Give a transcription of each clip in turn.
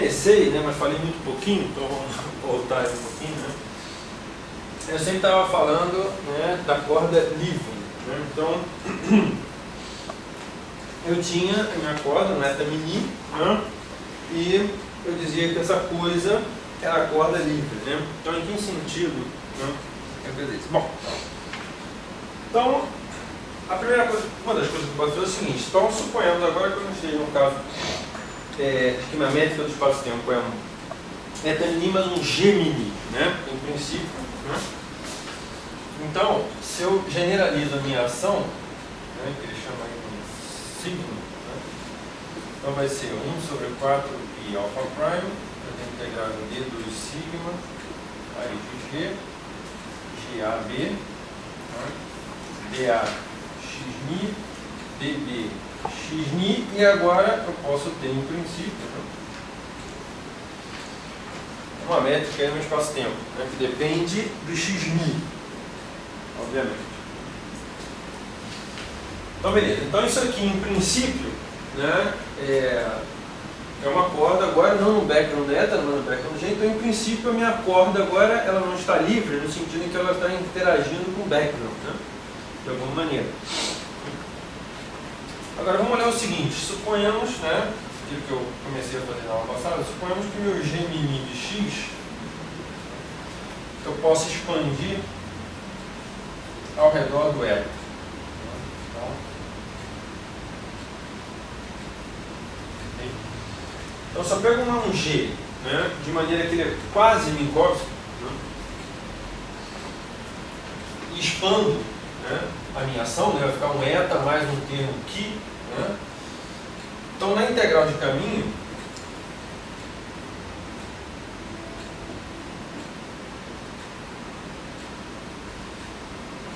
comecei, né, mas falei muito pouquinho, então vamos voltar um pouquinho, né? Eu sempre estava falando, né, da corda livre, né? Então, eu tinha a minha corda, não é mini, né? E eu dizia que essa coisa era a corda livre, né? Então, em que sentido, né, eu fiz isso? Bom, então, a primeira coisa, uma das coisas que eu posso fazer é o seguinte: então, suponhamos agora que eu não esteja no caso de que minha métrica do espaço-tempo é um mini, mas um G-mini, né? Em princípio, né? Então, se eu generalizo a minha ação, né, que ele chama aí de signo, né? Então vai ser 1 sobre 4π alfa prime, eu tenho integrado d2 sigma, aí de g, gab, né? dA xni, dB xni, e agora eu posso ter, em princípio, né, uma métrica aí no espaço-tempo, né, que depende do xni, obviamente. Então, beleza. Então, isso aqui, em princípio, né, é uma corda agora, não no background eta, não no background G. Então, em princípio, a minha corda agora ela não está livre, no sentido em que ela está interagindo com o background, né, de alguma maneira. Agora, vamos olhar o seguinte. Suponhamos, né, aquilo que eu comecei a fazer na aula passada, suponhamos que o meu G mini de x eu possa expandir ao redor do eta. Então, se eu pego um G, né, de maneira que ele é quase Minkowski, né, e expando, né, a minha ação, né, vai ficar um eta mais um termo que, né? Então, na integral de caminho,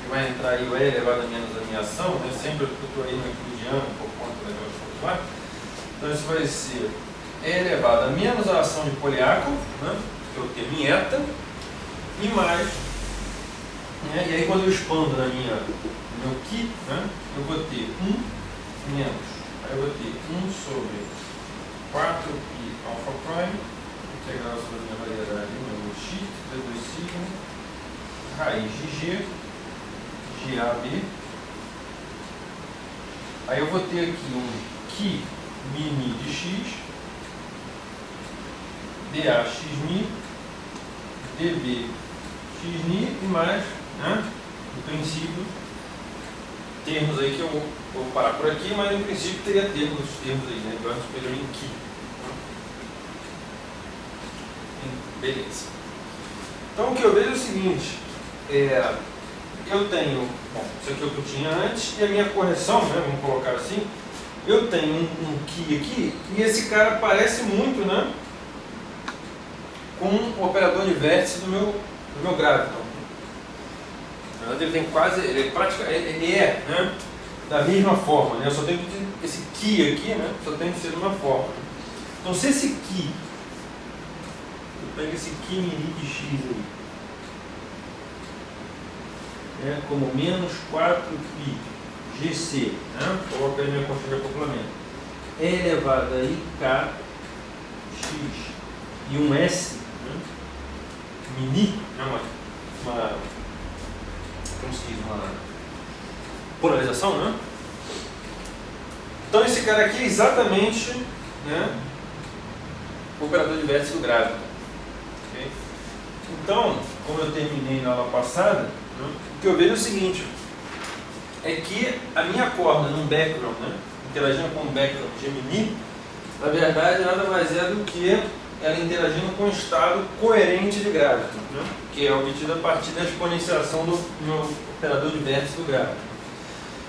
que vai entrar aí o E elevado a menos a minha ação, né? Sempre eu estou aí no euclidiano por conta da negócio de lá. Então, isso vai ser E elevado a menos a ação de Polyakov, né, que é o termo em eta, e mais, né, e aí quando eu expando no meu que, né, eu vou ter 1 menos, aí eu vou ter 1 sobre 4π alfa prime, integral sobre a minha variedade, meu x, d2 sigma, raiz de g, gab, aí eu vou ter aqui um que mini de x, dA xni, dB xni e mais, né, no princípio, termos aí que eu vou parar por aqui, mas no princípio teria termos aí, né, igual superior em que. Beleza. Então o que eu vejo é o seguinte, eu tenho, bom, isso aqui é o que eu tinha antes, e a minha correção, né, vamos colocar assim, eu tenho um que aqui, e esse cara parece muito, né, com o operador de vértice do meu gráfico. Na verdade, ele tem quase, ele é, né, da mesma forma, né? Eu só tenho que esse que aqui, né, só tem que ser de uma forma. Então, se esse que, eu pego esse que mini de x aí, né, como menos 4π gc, né, coloco aí minha constante de acoplamento, é elevado a ik x e um s, né, mini, né, como se diz, uma polarização, né? Então esse cara aqui é exatamente, né, o operador de vértice do gráfico. Okay? Então, como eu terminei na aula passada, né, o que eu vejo é o seguinte, é que a minha corda num background, né, interagindo com um background Gemini, na verdade nada mais é do que ela interagindo com o estado coerente de gráfico, né, que é obtido a partir da exponenciação do meu operador de vértice do gráfico.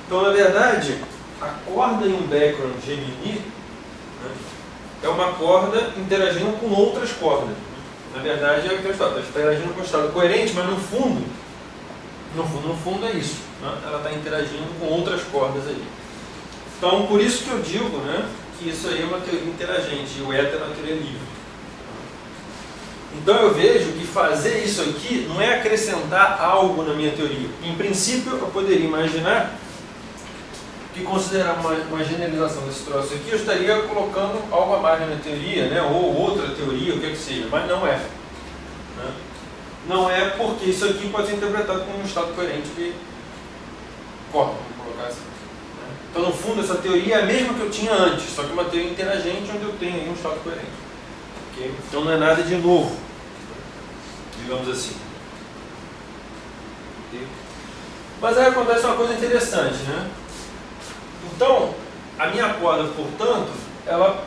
Então, na verdade, a corda em um background Gemini, né, é uma corda interagindo com outras cordas. Na verdade, é o que eu estou interagindo com o estado coerente, mas no fundo é isso, né? Ela está interagindo com outras cordas aí. Então, por isso que eu digo, né, que isso aí é uma teoria interagente e o eta é uma teoria livre. Então eu vejo que fazer isso aqui não é acrescentar algo na minha teoria. Em princípio, eu poderia imaginar que que considerar uma generalização desse troço aqui, eu estaria colocando algo a mais na minha teoria, né? Ou outra teoria, o que seja, mas não é. Né? Não é porque isso aqui pode ser interpretado como um estado coerente de corda, vamos colocar assim. Né? Então, no fundo, essa teoria é a mesma que eu tinha antes, só que uma teoria interagente onde eu tenho aí um estado coerente. Okay? Então, não é nada de novo, digamos assim. Okay? Mas aí acontece uma coisa interessante, né? Então, a minha corda, portanto, ela,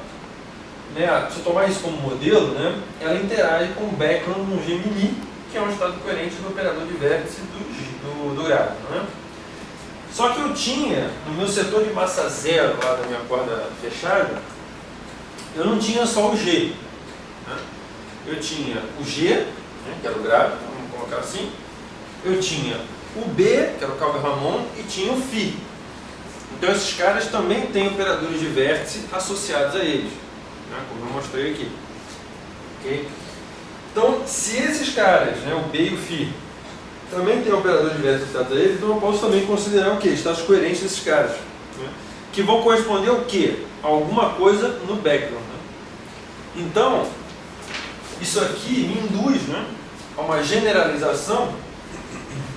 né, se eu tomar isso como modelo, né, ela interage com o background no Gemini, que é um estado coerente do operador de vértice do gráfico. Né? Só que eu tinha, no meu setor de massa zero, lá da minha corda fechada, eu não tinha só o G. Né? Eu tinha o G, né, que era o gráfico, vamos colocar assim. Eu tinha o B, que era o Calvin-Ramon, e tinha o Φ. Então esses caras também têm operadores de vértice associados a eles, né, como eu mostrei aqui. Okay? Então, se esses caras, né, o B e o Φ, também têm operadores de vértice associados a eles, então eu posso também considerar o quê? Estados coerentes desses caras. Né, que vão corresponder ao quê? A alguma coisa no background. Né? Então, isso aqui me induz, né, a uma generalização.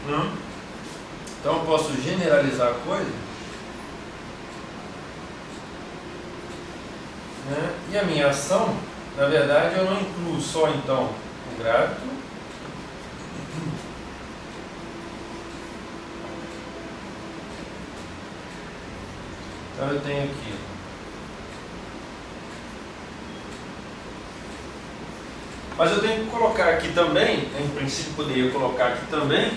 Né? Então eu posso generalizar a coisa. Né? E a minha ação, na verdade, eu não incluo só então o gráfico, então eu tenho aqui mas eu tenho que colocar aqui também, em princípio poderia colocar aqui também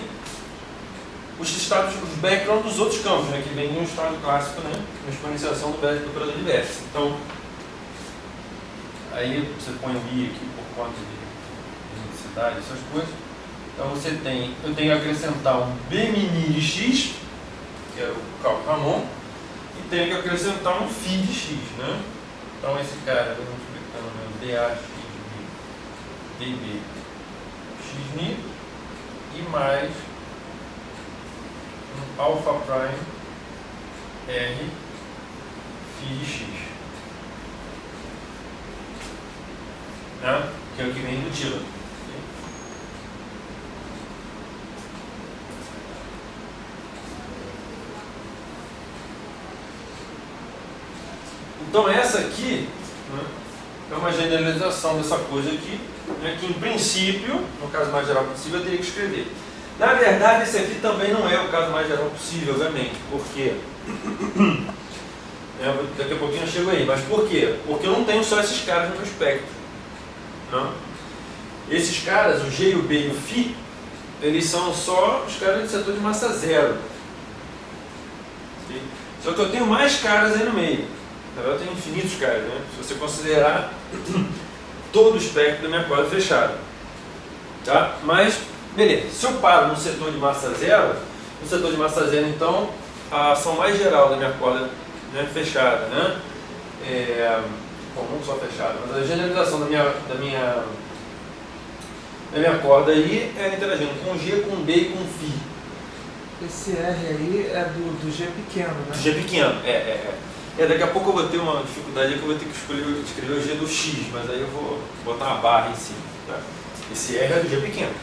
os estados, os background dos outros campos, né, que vem de um estado clássico, né, uma exponenciação do operador de vértice. Então, aí você põe o I aqui por conta de unicidade, essas coisas. Então você tem, eu tenho que acrescentar um B mini de X, que é o Calvin-Ramon, e tenho que acrescentar um Φ de X, né? Então esse cara, vamos explicando, né? DA X DB X e mais um alpha prime R Φ de X. Né? Que é o que vem do Dillon. Então essa aqui, né, é uma generalização dessa coisa aqui, né, que em princípio, no caso mais geral possível, eu teria que escrever. Na verdade, esse aqui também não é o caso mais geral possível, obviamente. Por quê? Daqui a pouquinho eu chego aí. Mas por quê? Porque eu não tenho só esses caras no meu espectro. Não? Esses caras, o G, o B e o Φ, eles são só os caras de setor de massa zero. Okay? Só que eu tenho mais caras aí no meio. Na verdade, eu tenho infinitos caras, né? Se você considerar todo o espectro da minha corda fechada. Tá? Mas, beleza. Se eu paro no setor de massa zero, no setor de massa zero, então, a ação mais geral da minha corda, né, fechada, né? Bom, não só fechada, mas a generalização da minha corda aí é interagindo com G, com B e com Φ. Esse R aí é do G pequeno, né? Do G pequeno, daqui a pouco eu vou ter uma dificuldade que eu vou ter que escrever o G do X, mas aí eu vou botar uma barra em cima. Tá? Esse R é do G pequeno.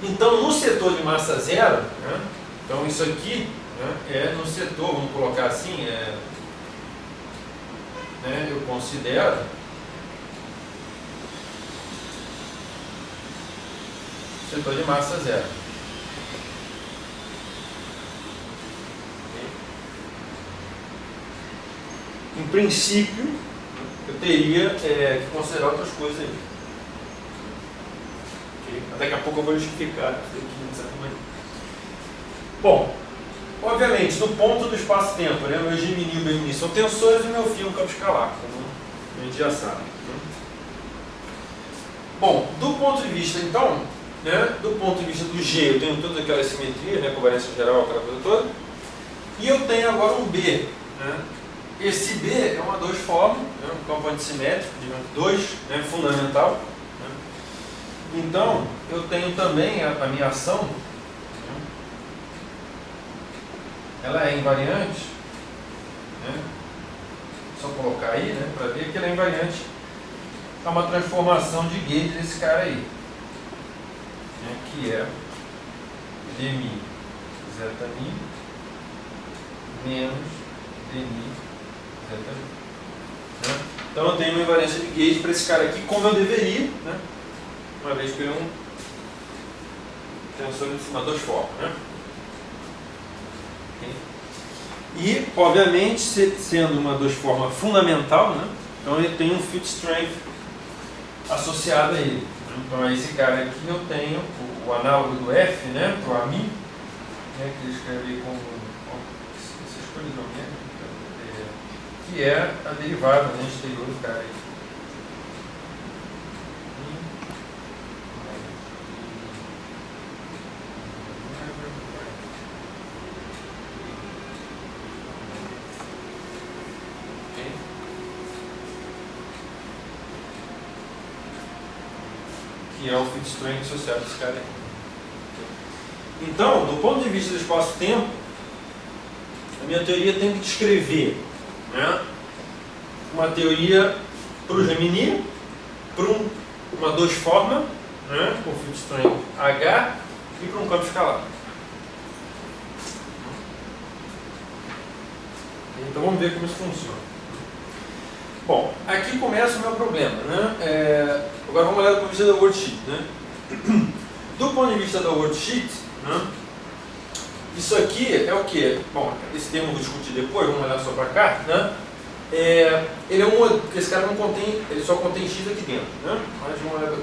Então, no setor de massa zero, né, então isso aqui, né, é no setor, vamos colocar assim, né, eu considero setor de massa zero. Em princípio, eu teria que considerar outras coisas aí. Okay? Daqui a pouco eu vou justificar isso aqui, de certa maneira. Bom, obviamente, no ponto do espaço-tempo, né, meu Gemini e o Gemini são tensores e meu Φ é um campo escalar, como a gente já sabe. Né? Bom, do ponto de vista, então, né, do ponto de vista do G, eu tenho todas aquelas simetrias, né, covariância geral, aquela coisa toda, e eu tenho agora um B. Né? Esse B é uma 2 forma, né, um campo antissimétrico, digamos, 2, né, fundamental. Né? Então, eu tenho também a minha ação ela é invariante, né? Só colocar aí, né, para ver que ela é invariante a uma transformação de gauge desse cara aí, né, que é dmi zeta mi menos dmi zeta mi, né? Então eu tenho uma invariância de gauge para esse cara aqui, como eu deveria, né, uma vez que ele é um tensor de duas formas, né? Okay. E, obviamente, sendo uma dos formas fundamental, né? Então ele tem um field strength associado a ele. Então esse cara aqui eu tenho o análogo do F, né? Para o AMI, né? Que eu escrevi como você escolheu o nome, né? Que é a derivada, né, exterior do cara aí. Que é o field strength associado a esse cara aqui. Então, do ponto de vista do espaço-tempo, a minha teoria tem que descrever, né, uma teoria para o Gemini, para uma dois forma, né, com field strength H, e para um campo escalar. Então vamos ver como isso funciona. Bom, aqui começa o meu problema, né? Agora vamos olhar do ponto de vista da worksheet, né? Do ponto de vista da worksheet, né, isso aqui é o que? Bom, esse termo eu vou discutir depois, vamos olhar só para cá, né? Ele é esse cara não contém, ele só contém X aqui dentro, né? Mas vamos olhar.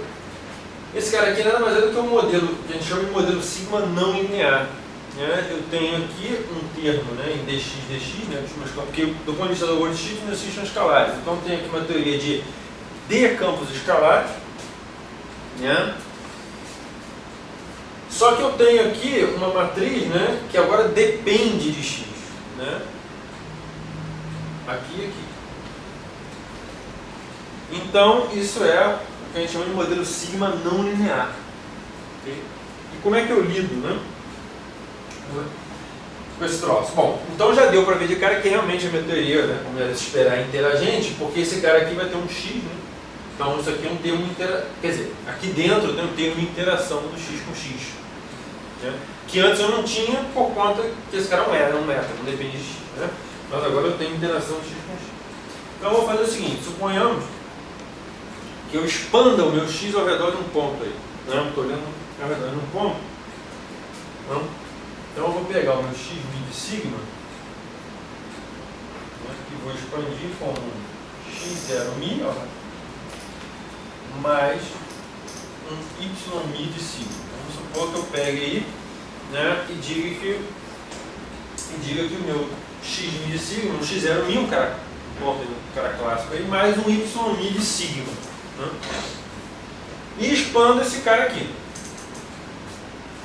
Esse cara aqui nada mais é do que um modelo que a gente chama de modelo sigma não linear. Né? Eu tenho aqui um termo, né, em dx, né, porque do ponto de vista da worksheet, meus X são escalares. Então eu tenho aqui uma teoria de D campos escalares, né? Só que eu tenho aqui uma matriz, né, que agora depende de X, né? Aqui e aqui. Então isso é o que a gente chama de modelo sigma não linear. Okay? E como é que eu lido, né, com esse troço? Bom, então já deu para ver de cara que realmente a minha teoria, né, como é de esperar, é interagente, porque esse cara aqui vai ter um X, né? Então isso aqui é um termo de interação, quer dizer, aqui dentro tem um termo de interação do X com X, né? Que antes eu não tinha por conta que esse cara é um meta, não depende de X, né? Mas agora eu tenho interação de X com X. Então eu vou fazer o seguinte, suponhamos que eu expanda o meu X ao redor de um ponto aí, né? Estou olhando ao redor de um ponto, não? Então eu vou pegar o meu x mi de sigma, né, e vou expandir como x0 mi, ó, mais um y mi de sigma. Vamos supor que eu pegue aí, né, e diga que o meu x mi de sigma, um x0 mi, um cara clássico aí, mais um y mi de sigma, né, e expando esse cara aqui,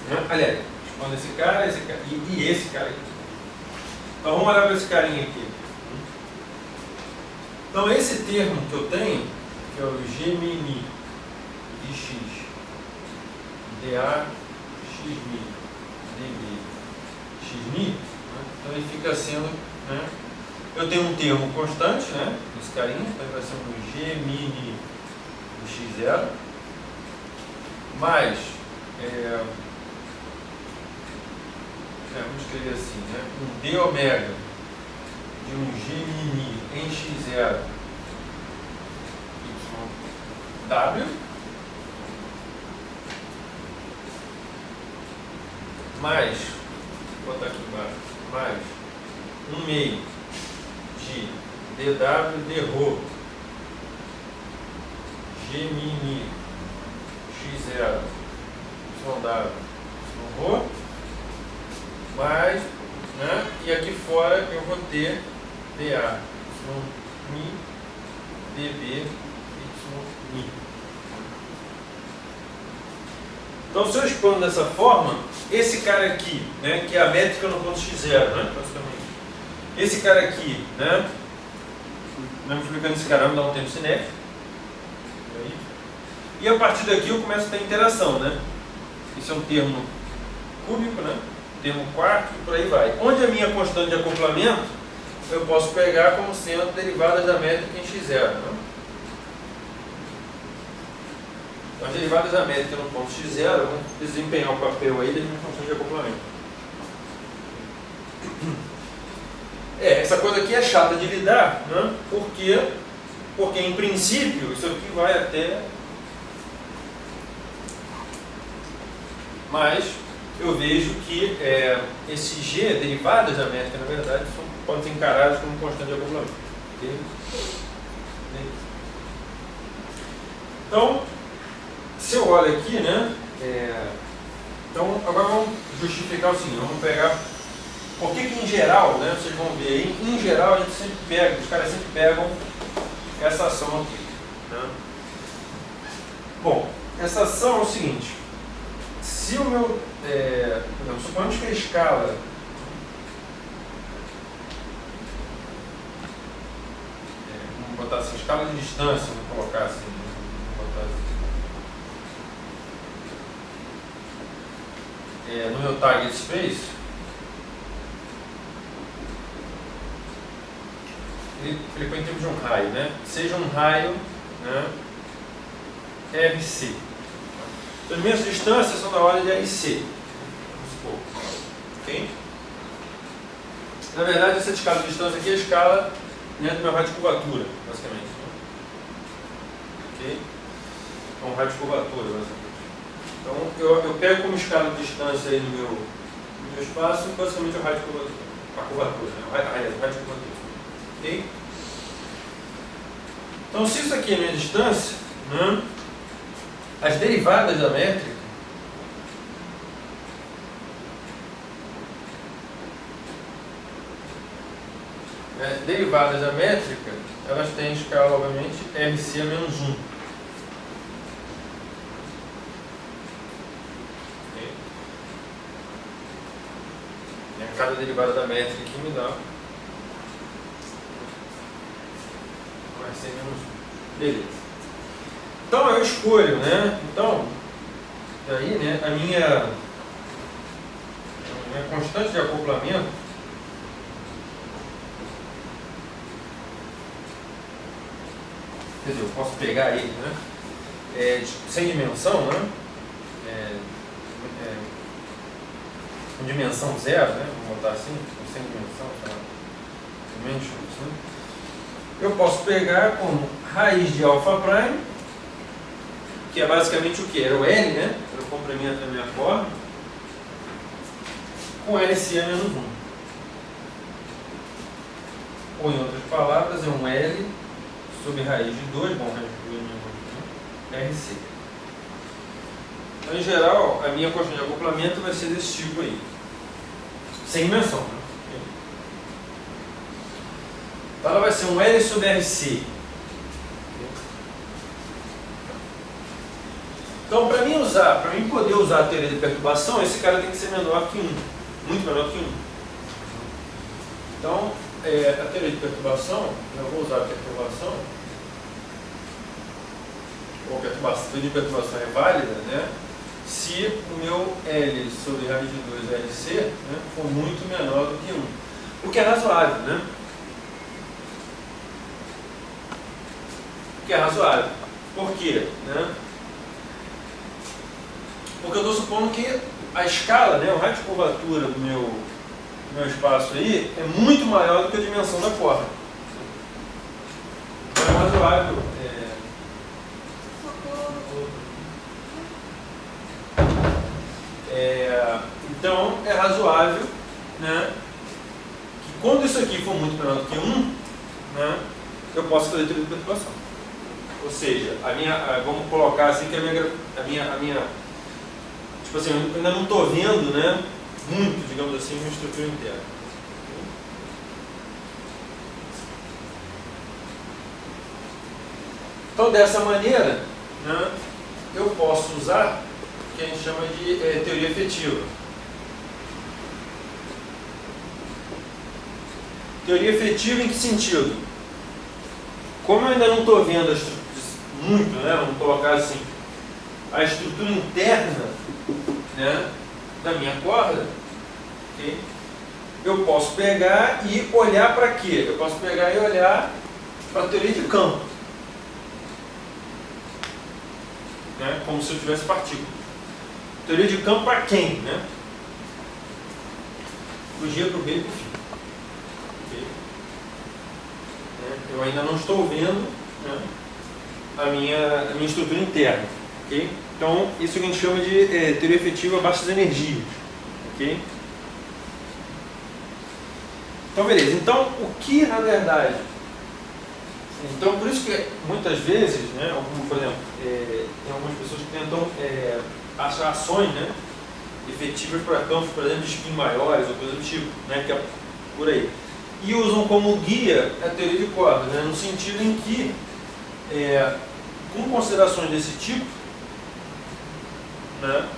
né, aliás, expando esse cara e esse cara aqui. Então vamos olhar para esse carinha aqui. Então esse termo que eu tenho, que é o Gemini de x, dA x mi, dB x mi, né? Então ele fica sendo, né? Eu tenho um termo constante, né? Esse carinha, então ele vai ser um Gemini de x0 mais vamos escrever assim, né? Um d ômega de um Gemini em x0 w mais, vou botar aqui embaixo, mais um meio de dw d-rho Gemini x0 y w mais, né, e aqui fora eu vou ter dA mi dB mi. Então se eu expando dessa forma, esse cara aqui, né, que é a métrica no ponto x0, né, basicamente, esse cara aqui, né, multiplicando esse cara, me dá um tempo cinético, e a partir daqui eu começo a ter interação, né, esse é um termo cúbico, né, termo quarto e por aí vai. Onde a minha constante de acoplamento, eu posso pegar como sendo derivadas da métrica em x0. Né? Então, as derivadas da métrica no ponto x0 vão desempenhar o papel aí da minha constante de acoplamento. Essa coisa aqui é chata de lidar, né? Porque em princípio isso aqui vai até... Mas eu vejo que esse G, derivadas da métrica, na verdade, podem ser encaradas como constante de acoplamento. Okay? Então, se eu olho aqui, né? Então, agora vamos justificar o seguinte, vamos pegar... Por que em geral, né, vocês vão ver aí, em geral a gente sempre pega, os caras sempre pegam essa ação aqui. Né? Bom, essa ação é o seguinte, se o meu, suponhamos que a escala, vamos botar assim, escala de distância, vamos colocar assim, vamos botar assim. No meu target space, ele põe em termos de um raio, né? Seja um raio, né, RC. Então, as minhas distâncias são da ordem de RC. Vamos supor. Ok? Na verdade, essa escala de distância aqui é a escala dentro do meu raio de curvatura, basicamente. Ok? É um raio de curvatura, basicamente. Então, eu pego como escala de distância aí no meu espaço, basicamente o raio de curvatura. A curvatura, né? O raio de curvatura. Okay? Então, se isso aqui é a minha distância, né, as derivadas da métrica elas têm escala, obviamente, RC a menos 1. Okay? Cada derivada da métrica aqui me dá beleza. Então eu escolho, né? Então, daí, né, a minha constante de acoplamento quer dizer, eu posso pegar ele, né? Sem dimensão, né? Com dimensão zero, né? Vamos botar assim, sem dimensão, tá? Dimension, assim. Eu posso pegar como raiz de alfa prime, que é basicamente o que? Era o L, né? Era o comprimento da minha corda, com LC a menos 1. Ou, em outras palavras, é um L sobre raiz de 2, bom, raiz de 2 menos 1, RC. Então, em geral, a minha constante de acoplamento vai ser desse tipo aí, sem dimensão, né? Então ela vai ser um L sobre RC. Então, para mim poder usar a teoria de perturbação, esse cara tem que ser menor que 1. Muito menor que 1. Então, a teoria de perturbação, eu vou usar a perturbação, ou a teoria de perturbação é válida, né, se o meu L sobre raiz de 2 RC, né, for muito menor do que 1. O que é razoável, né? Que é razoável. Por quê? Né? Porque eu estou supondo que a escala, né, o raio de curvatura do meu espaço aí é muito maior do que a dimensão da corda. Então é razoável. Então é razoável, né, que quando isso aqui for muito menor do que 1, né, eu posso fazer teoria de perturbação. Ou seja, vamos colocar assim que a minha tipo assim, eu ainda não estou vendo, né, muito, digamos assim, uma estrutura interna. Então, dessa maneira, né, eu posso usar o que a gente chama de teoria efetiva. Teoria efetiva em que sentido? Como eu ainda não estou vendo a estrutura muito, né, vamos colocar assim, a estrutura interna, né, da minha corda, Okay? Eu posso pegar e olhar para quê? Eu posso pegar e olhar para a teoria de campo, né? Como se eu tivesse partícula. Teoria de campo para quem? Né? Do G para o B e para o fim. Okay? Eu ainda não estou vendo, né, a minha estrutura interna. Okay? Então, isso que a gente chama de teoria efetiva a baixas energias. Okay? Então, beleza. Então, o que, na verdade... Então, por isso que, muitas vezes, né, por exemplo, tem algumas pessoas que tentam achar ações, né, efetivas para campos, por exemplo, de spin maiores ou coisa do tipo, né, que é por aí. E usam como guia a teoria de cordas, né, no sentido em que, com considerações desse tipo, né,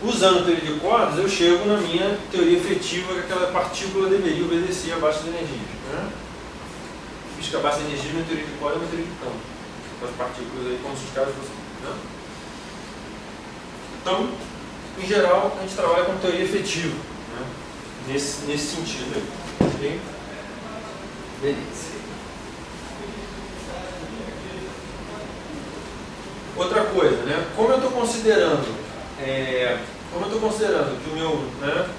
usando a teoria de cordas, eu chego na minha teoria efetiva que aquela partícula deveria obedecer a baixas energias. Né? Diz que a baixa energia não é teoria de cordas, é uma teoria de campo. As partículas aí, como se os caras fossem. Né? Então, em geral, a gente trabalha com teoria efetiva, né? nesse sentido aí. Okay? Beleza. Outra coisa, né? Como eu estou considerando que o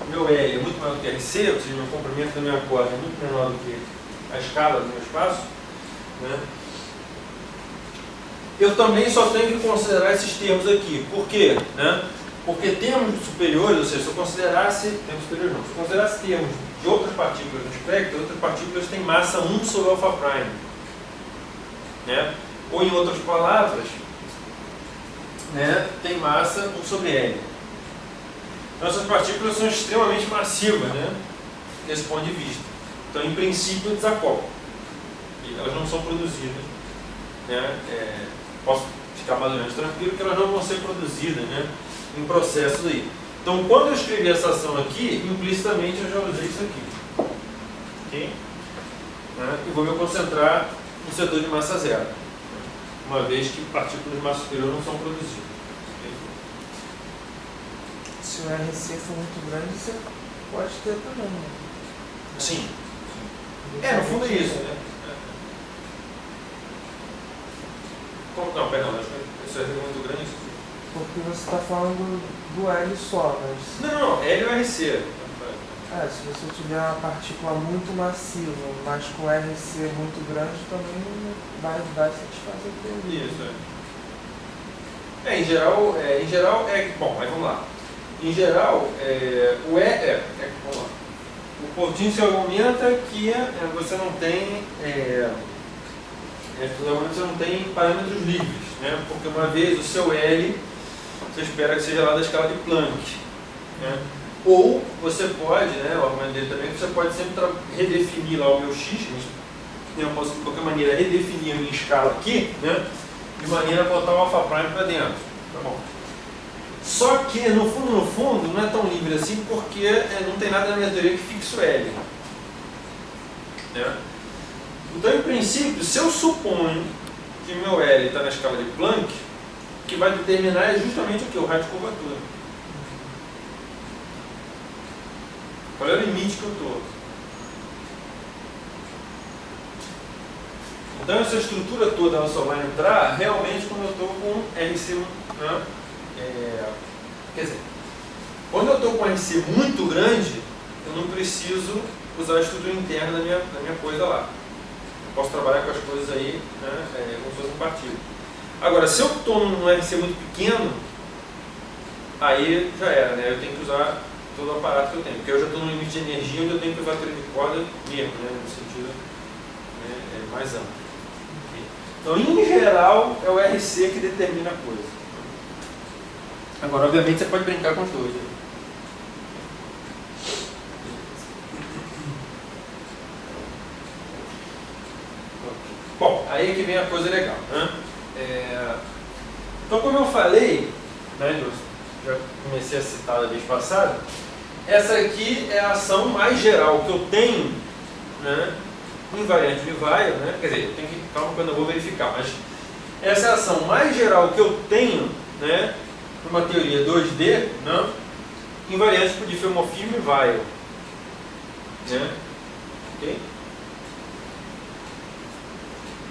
meu L é muito maior do que RC, ou seja, o meu comprimento da minha corda é muito menor do que a escala do meu espaço, né? Eu também só tenho que considerar esses termos aqui. Por quê? Né? Porque termos superiores, ou seja, se eu considerasse termos de outras partículas no espectro, outras partículas têm massa 1 sobre alfa prime. Né? Ou em outras palavras, né, tem massa 1 sobre L. Então essas partículas são extremamente massivas, né, desse ponto de vista. Então, em princípio, desacoplam. E elas não são produzidas. Né, posso ficar mais ou menos tranquilo que elas não vão ser produzidas, né, em processos aí. Então, quando eu escrevi essa ação aqui, implicitamente eu já usei isso aqui. Okay? Né, e vou me concentrar no setor de massa zero, uma vez que partículas de massa superior não são produzidas. Se o RC for muito grande, você pode ter também, né? Sim. No fundo é isso, né? Não, perdão, isso é muito grande. Porque você está falando do L só, mas... Não, L é o RC. Se você tiver uma partícula muito massiva, mas com RC muito grande, também vai satisfazer o teu. Isso, em geral bom, mas vamos lá. Em geral, vamos lá. O potência aumenta que você não tem parâmetros livres, né? Porque uma vez o seu L, você espera que seja lá da escala de Planck, né? Ou você pode, né, o argumento dele também, que você pode sempre redefinir lá o meu X, eu posso de qualquer maneira redefinir a minha escala aqui, né, de maneira a botar o alfa prime para dentro. Tá bom. Só que, no fundo, não é tão livre assim, porque não tem nada na minha teoria que fixe o L. Né? Então, em princípio, se eu suponho que o meu L está na escala de Planck, o que vai determinar é justamente o que? O raio de curvatura. Qual é o limite que eu estou? Então, essa estrutura toda ela só vai entrar realmente quando eu estou com RC1. Né? Quer dizer, quando eu estou com RC muito grande, eu não preciso usar a estrutura interna da minha coisa lá. Eu posso trabalhar com as coisas aí, né, como se fosse um partido. Agora, se eu estou num RC muito pequeno, aí já era, né? Eu tenho que usar todo o aparato que eu tenho, porque eu já estou no limite de energia onde eu tenho que usar a teoria de corda mesmo, né, no sentido, né, mais amplo. Okay? Então, em geral, é o RC que determina a coisa. Agora, obviamente, você pode brincar com os dois. Né? Bom, aí é que vem a coisa legal. Né? Então, como eu falei, né, já comecei a citar da vez passada, essa aqui é a ação mais geral que eu tenho, né, em variante de Weyl, né? Quer dizer, eu tenho que calma quando eu vou verificar, mas essa é a ação mais geral que eu tenho, né, numa teoria 2D, né, invariantes por difeomorfismo e Weyl, né? Ok?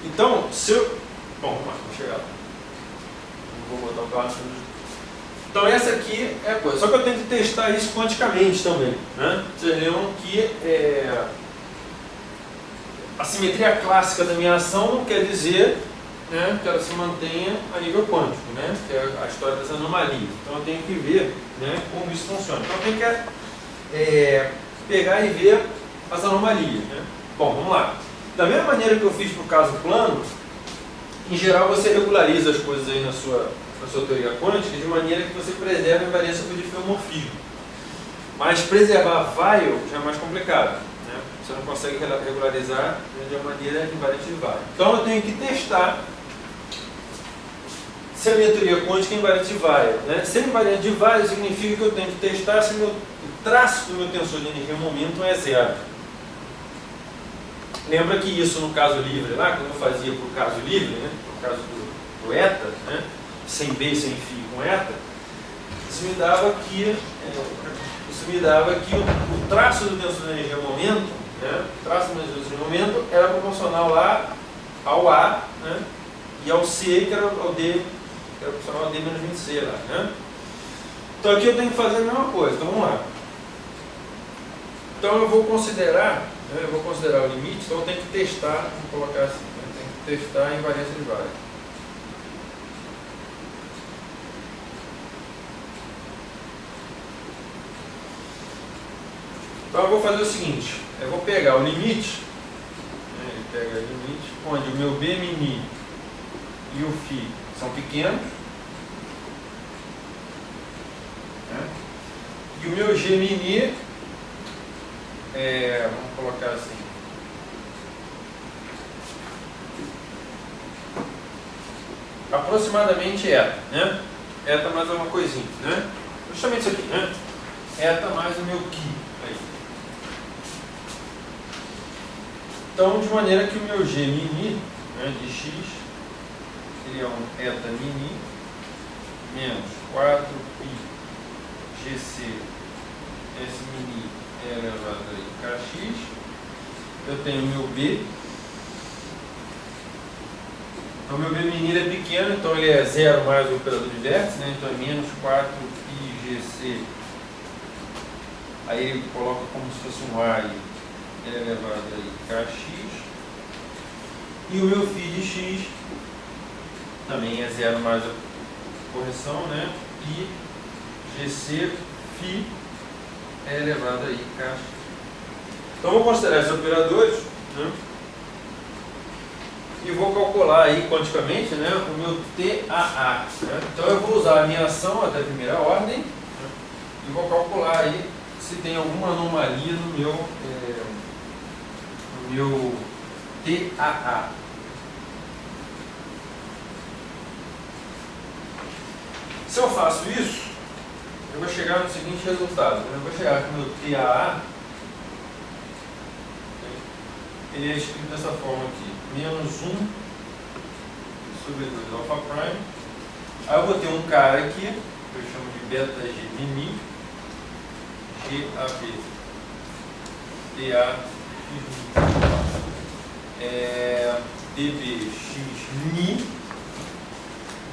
Então, se eu... Bom, vamos lá, vou chegar lá. Não vou botar o carro. Então essa aqui é a coisa. Só que eu tenho que testar isso quanticamente também, né? Vocês lembram que a simetria clássica da minha ação não quer dizer, né, que ela se mantenha a nível quântico, né? Que é a história das anomalias. Então eu tenho que ver, né, como isso funciona. Então eu tenho que pegar e ver as anomalias, né? Bom, vamos lá. Da mesma maneira que eu fiz para o caso plano, em geral você regulariza as coisas aí na sua teoria quântica de maneira que você preserva a invariância por difeomorfismo. Mas preservar Weyl já é mais complicado, né? Você não consegue regularizar de uma maneira invariante de Weyl. Então eu tenho que testar se a minha teoria quântica é invariante de Weyl, né? Se é invariante de Weyl significa que eu tenho que testar se o traço do meu tensor de energia momento é zero. Lembra que isso no caso livre lá, quando eu fazia para o caso livre, né? No caso do eta, né? Sem B, sem φ com eta, isso me dava que o traço do tensor de energia momento, né? O traço do tensor de energia momento era proporcional lá ao A, né? E ao C, que era ao D, que era proporcional ao D menos 20C lá, né? Então aqui eu tenho que fazer a mesma coisa, então vamos lá. Então eu vou considerar o limite, então eu tenho que testar, vou colocar assim, né? Eu tenho que testar a invariância de Weyl. Então eu vou fazer o seguinte, eu vou pegar o limite, né, ele pega o limite, onde o meu B mini e o φ são pequenos, né, e o meu G mini, vamos colocar assim, aproximadamente eta, né, eta mais uma coisinha, né, justamente isso aqui, né, eta mais o meu Ki. Então, de maneira que o meu G mini, né, de x seria um eta mini menos 4π GC S mini elevado a kx. Eu tenho o meu B. Então, meu B mini é pequeno, então ele é 0 mais o operador de vértice, né, então é menos 4π GC. Aí ele coloca como se fosse um A elevado a kx, e o meu φ de x também é 0 mais a correção, né? E GC φ é elevado a kx. Então vou considerar esses operadores, né? E vou calcular aí quanticamente, né, o meu TAA, né? Então eu vou usar a minha ação até a primeira ordem, né? E vou calcular aí se tem alguma anomalia no meu TAA. Se eu faço isso, eu vou chegar no seguinte resultado. Eu vou chegar com o meu TAA, ele é escrito dessa forma aqui, menos 1 sobre 2 alfa prime. Aí eu vou ter um cara aqui, que eu chamo de beta G mini, GAB, TA, dBx mi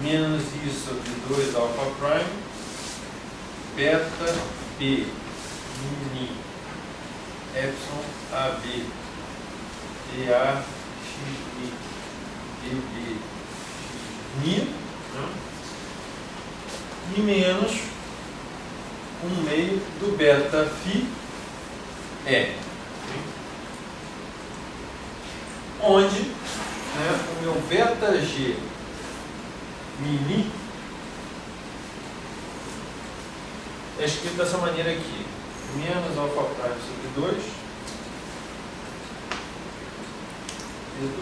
menos isso sobre 2 alfa prime beta B mini epsilon AB TA x mi dB x mi, né? E menos 1/2 do beta φ é, onde, né, o meu beta G mini é escrito dessa maneira aqui, menos alfa prime sobre 2 D2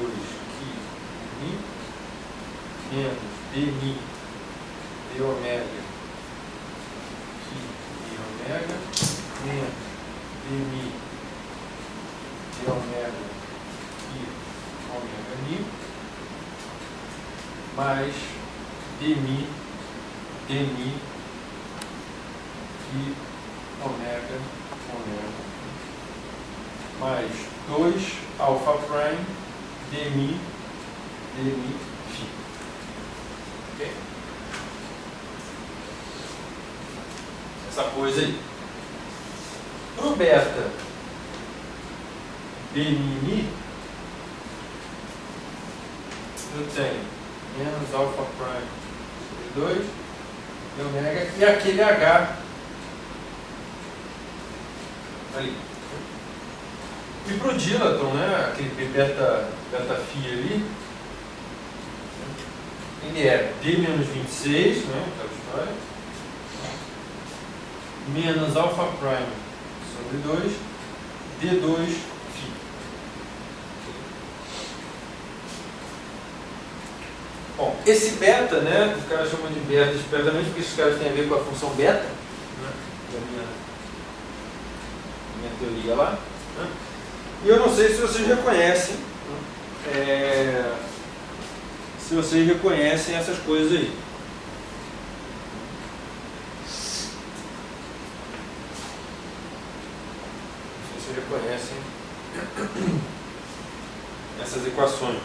Ki mi menos D mi D omega Ki mi omega menos D mi D omega Ki omega mi mais D mi Ki ômega, mais 2 alfa prime dmi φ. Ok? Essa coisa aí. Para o beta bmi, eu tenho menos alfa prime sobre 2 de ômega e aquele H ali. E para o Dilaton, né, aquele beta φ ali, ele é D menos 26, né, aquela história, menos alfa prime sobre 2, D2 φ. Bom, esse beta, né, os caras chamam de beta exatamente porque esses caras têm a ver com a função beta, né, da minha teoria lá, né? E eu não sei se vocês reconhecem, essas coisas aí. Não sei se vocês reconhecem essas equações.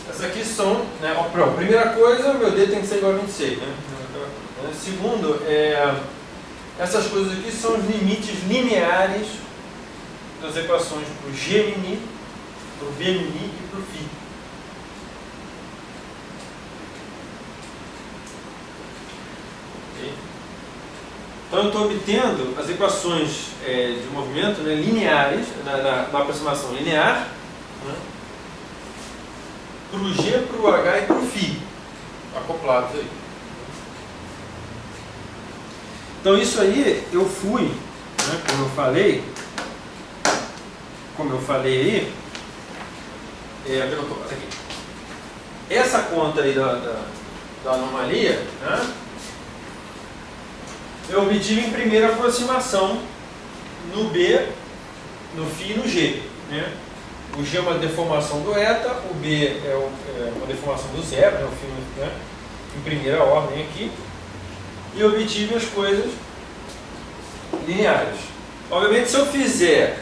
Essas aqui são, né, a primeira coisa, o meu D tem que ser igual a 26, né? Segundo, essas coisas aqui são os limites lineares das equações para o G-mini, para o B-mini e para o φ. Okay? Então eu estou obtendo as equações de movimento, né, lineares, na aproximação linear, né, para o G, para o H e para o φ, acoplados aí. Então isso aí eu fui, né, como eu falei aí, aqui. Essa conta aí da anomalia, né, eu obtive em primeira aproximação no B, no φ e no G, né? O G é uma deformação do eta, o B é uma deformação do zero, né, o φ, né, em primeira ordem aqui. E obtive as coisas lineares. Obviamente, se eu fizer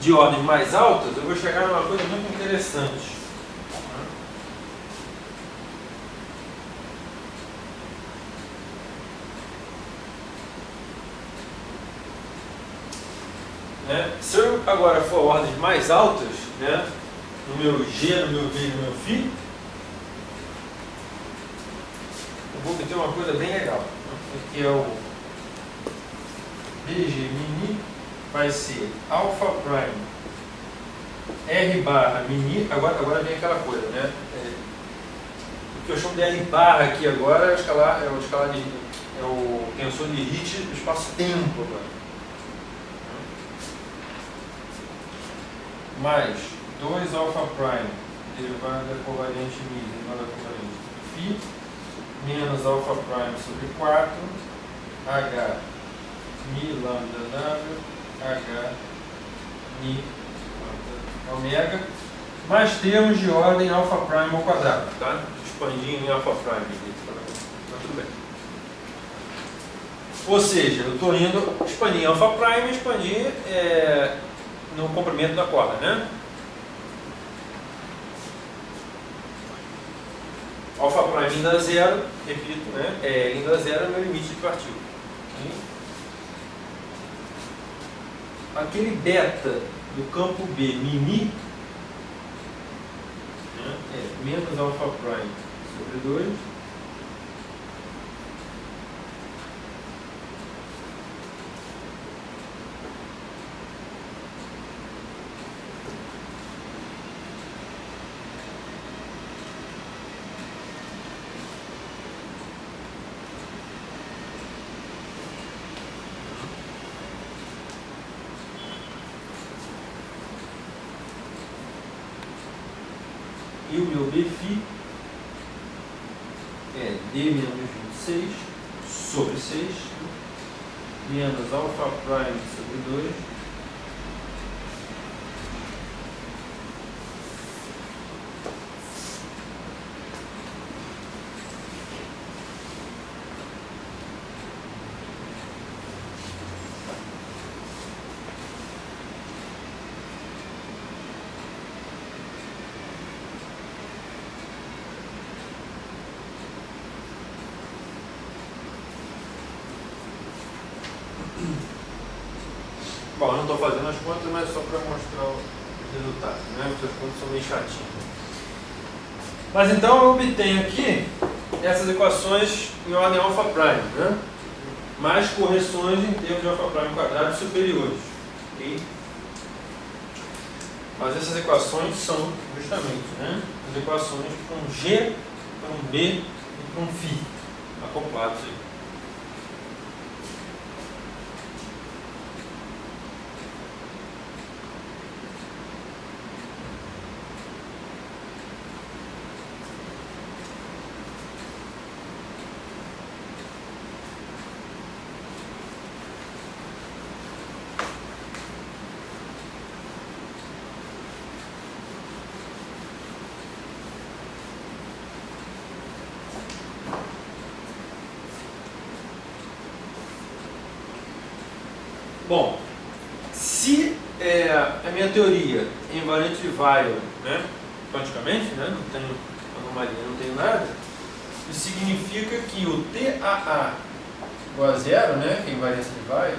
de ordens mais altas, eu vou chegar numa coisa muito interessante. Né? Se eu agora for ordens mais altas, né, no meu G, no meu V e no meu φ, eu vou obter uma coisa bem legal, que é o BG mini vai ser alfa prime R barra mini, agora vem aquela coisa, né? O que eu chamo de R barra aqui agora é o tensor de Hit do espaço-tempo agora. Mais 2 alfa prime derivada da covariante mi, derivada da covariante φ, menos alfa prime sobre 4, H mi lambda w, H mi lambda ômega, mais termos de ordem alfa prime ao quadrado, tá? Expandindo em alfa prime aqui, mas tudo bem. Ou seja, eu estou indo expandir em alfa prime e expandir no comprimento da corda, né? Alfa prime indo a zero, repito, né? Indo a zero é o meu limite de partícula. Okay? Aquele beta do campo B mini, né, é menos alfa prime sobre 2 e o meu Bφ é D menos 26 sobre 6 menos alfa prime sobre 2 Bom, eu não estou fazendo as contas, mas só para mostrar os resultados, né? Porque as contas são meio chatinhas. Mas então eu obtenho aqui essas equações em ordem alfa prime, né? Mais correções em termos de alfa prime quadrado superiores. Okay? Mas essas equações são justamente, né, as equações para um G, para um B e para um φ acoplados aí. Bom, se a minha teoria é invariante de Weyl, né, quanticamente, né, não tenho anomalia, não tenho nada, isso significa que o TAA igual a zero, né, que é a invariância de Weyl,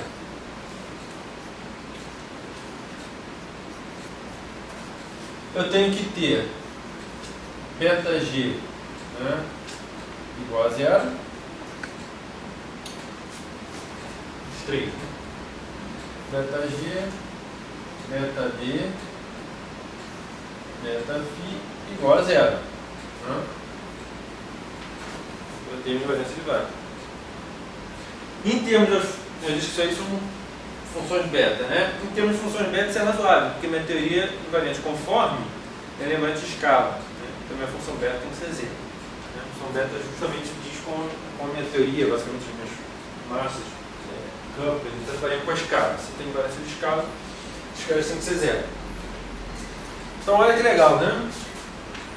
eu tenho que ter beta G, né, igual a zero, os três, né? Beta G, beta B, beta φ igual a zero. Né? Eu tenho invariância de Weyl. Em termos de, eu disse que isso aí são funções beta, né? Em termos de funções beta isso é razoável, porque minha teoria invariante conforme ela é invariante de escala. Né? Então minha função beta tem que ser z. Né? A função beta justamente diz como a minha teoria, basicamente as minhas massas, campo, ele trabalha com a escala. Se tem invariância de escala, as escalas têm que ser zero. Então olha que legal, né?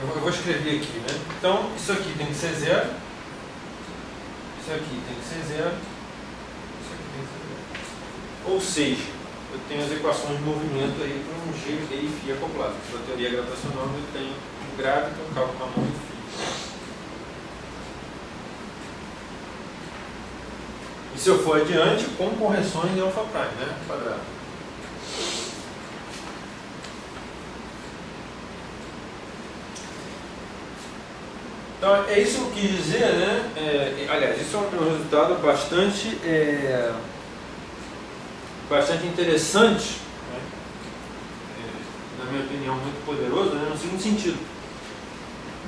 Eu vou escrever aqui, né? Então isso aqui tem que ser zero. Isso aqui tem que ser zero. Isso aqui tem que ser zero. Ou seja, eu tenho as equações de movimento aí para um G, B e φ acoplado. Para a teoria gravitacional eu tenho o grávido, um cálculo com a mão e o φ. E se eu for adiante, com correções em alfa prime, né? Quadrado. Então, é isso que eu quis dizer, né? Aliás, isso é um resultado bastante interessante, né? Na minha opinião, muito poderoso, né? No seguinte sentido.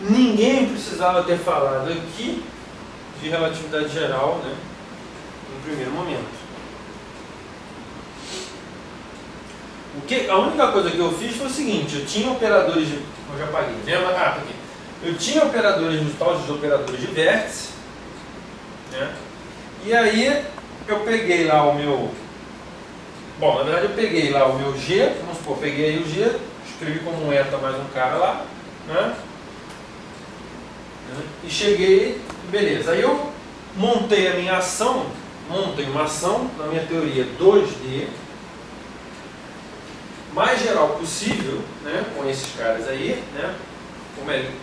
Ninguém precisava ter falado aqui de relatividade geral, né? No primeiro momento. A única coisa que eu fiz foi o seguinte: eu tinha operadores de. Eu já paguei, lembra? Tá aqui. Eu tinha operadores de tal de operadores de vértice, né? E aí eu peguei lá o meu. Bom, na verdade eu peguei lá o meu G, vamos supor, peguei aí o G, escrevi como um eta mais um cara lá, né? E cheguei, beleza. Aí eu montei a minha ação. Montei uma ação, na minha teoria 2D, mais geral possível, né, com esses caras aí, né, ou melhor,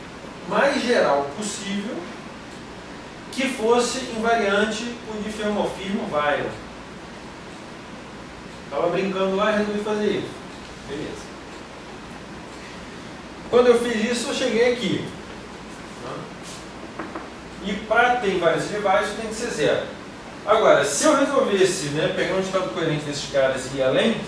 mais geral possível, que fosse invariante por diffeomorfismo Weyl. Estava brincando lá e resolvi fazer isso. Beleza. Quando eu fiz isso, eu cheguei aqui. E para ter invariância de Weyl, isso tem que ser zero. Agora, se eu resolvesse, né, pegar um estado coerente desses caras e ir além,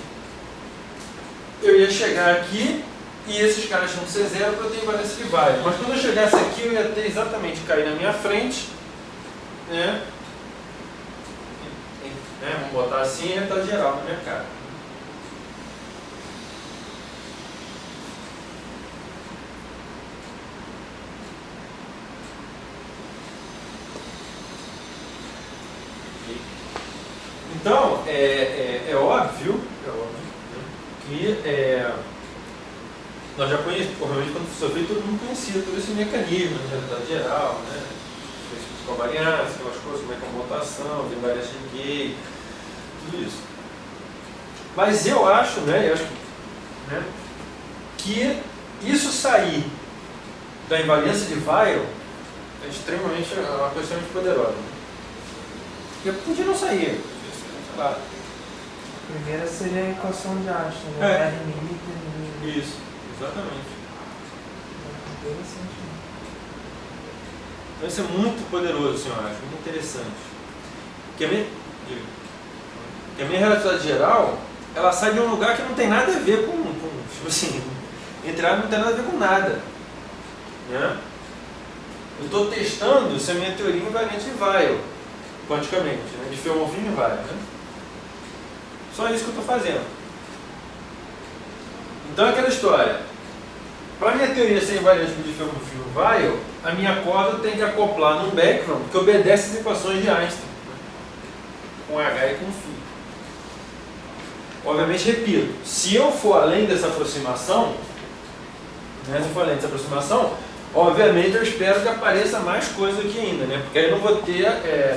eu ia chegar aqui e esses caras tinham que ser zero para eu ter invariância de Weyl. Mas quando eu chegasse aqui, eu ia ter exatamente cair na minha frente, né? Vamos botar assim e está geral na minha cara. Então, é óbvio que nós já conhecemos, provavelmente quando foi feito, todo mundo conhecia todo esse mecanismo de realidade geral, né? Com a variância, aquelas coisas, como é que é a mutação, tem variância de Gay, tudo isso. Mas eu acho, né, que isso sair da invariância de Weyl é uma coisa extremamente poderosa. Eu podia não sair. Claro. A primeira seria a equação de Einstein, né? R infinito. Isso, exatamente. Interessante. Então isso é muito poderoso, senhor, acho muito interessante. Que a minha relatividade geral, ela sai de um lugar que não tem nada a ver com tipo assim, entre aspas, não tem nada a ver com nada. Né? Eu estou testando se a minha teoria é invariante de Weyl, quanticamente, né? De Fermat-Finn e Weyl. Né? Só isso que eu estou fazendo. Então é aquela história. Para a minha teoria ser invariante de Fermat-Finn e Weyl, a minha corda tem que acoplar num background que obedece às equações de Einstein, né? Com H e com φ. Obviamente, repito, se eu for além dessa aproximação, né, se eu for além dessa aproximação, obviamente eu espero que apareça mais coisa aqui ainda, né? Porque aí eu não vou ter,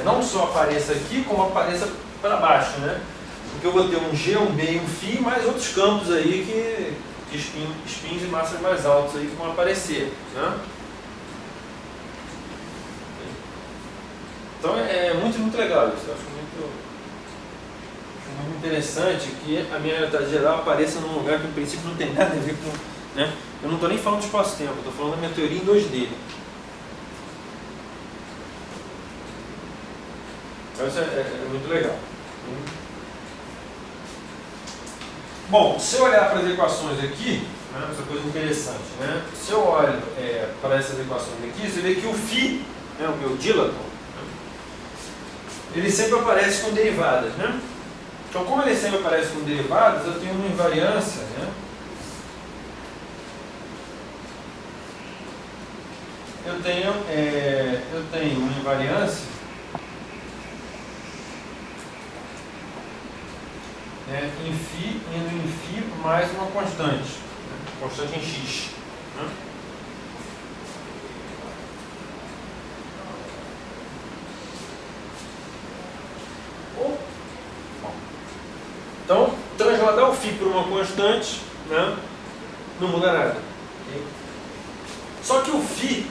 não só apareça aqui, como apareça para baixo, né? Porque eu vou ter um G, um B e um φ, mais outros campos aí que spins e massas mais altos aí que vão aparecer, né? Então é muito legal isso, eu acho muito interessante que a minha realidade geral apareça num lugar que, em princípio, não tem nada a ver com... Né? Eu não estou nem falando de espaço-tempo, estou falando da minha teoria em 2D. Então isso é muito legal. Bom, se eu olhar para as equações aqui, né, essa coisa interessante, né? Se eu olho para essas equações aqui, você vê que o φ, né, o meu dílaton, né, ele sempre aparece com derivadas, né? Então, como ele sempre aparece com derivadas, eu tenho uma invariância, né? Eu tenho uma invariância, né, em φ, indo em φ mais uma constante, né, constante em x. Né? Então, trasladar o φ por uma constante, né, não muda nada. Okay? Só que o φ,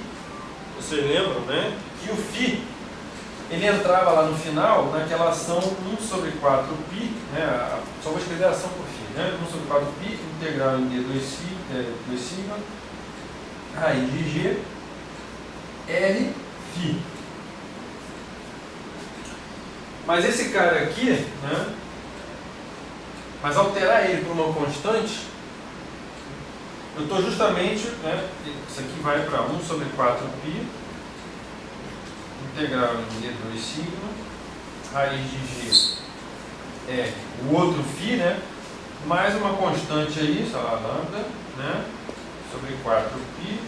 vocês lembram, né, que o φ, ele entrava lá no final naquela ação 1 sobre 4π, né, só vou escrever a ação por φ, né, 1 sobre 4π, integral em d 2 sigma, raiz de g, r, φ. Mas esse cara aqui, né, mas alterar ele por uma constante, eu estou justamente, né, isso aqui vai para 1 sobre 4π, integral em d2 sigma, raiz de g é o outro φ, né, mais uma constante aí, sei lá, lambda, né, sobre 4π,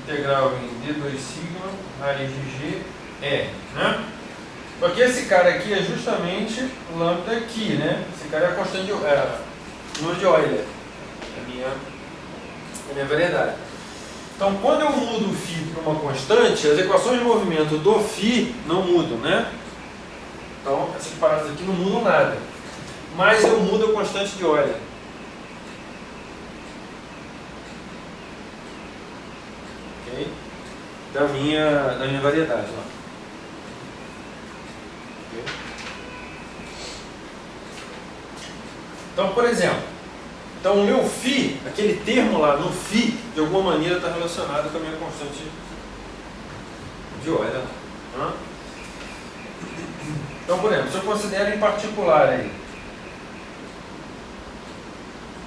integral em d2 sigma, raiz de g é, né? Porque esse cara aqui é justamente lambda aqui, né? Esse cara é a constante de número de Euler, a minha variedade. Então, quando eu mudo o φ para uma constante, as equações de movimento do φ não mudam, né? Então, essas paradas aqui não mudam nada. Mas eu mudo a constante de Euler. Ok? Da minha variedade lá. Então, por exemplo, então o meu φ, aquele termo lá no φ, de alguma maneira está relacionado com a minha constante de Euler. Né? Então, por exemplo, se eu considero em particular aí,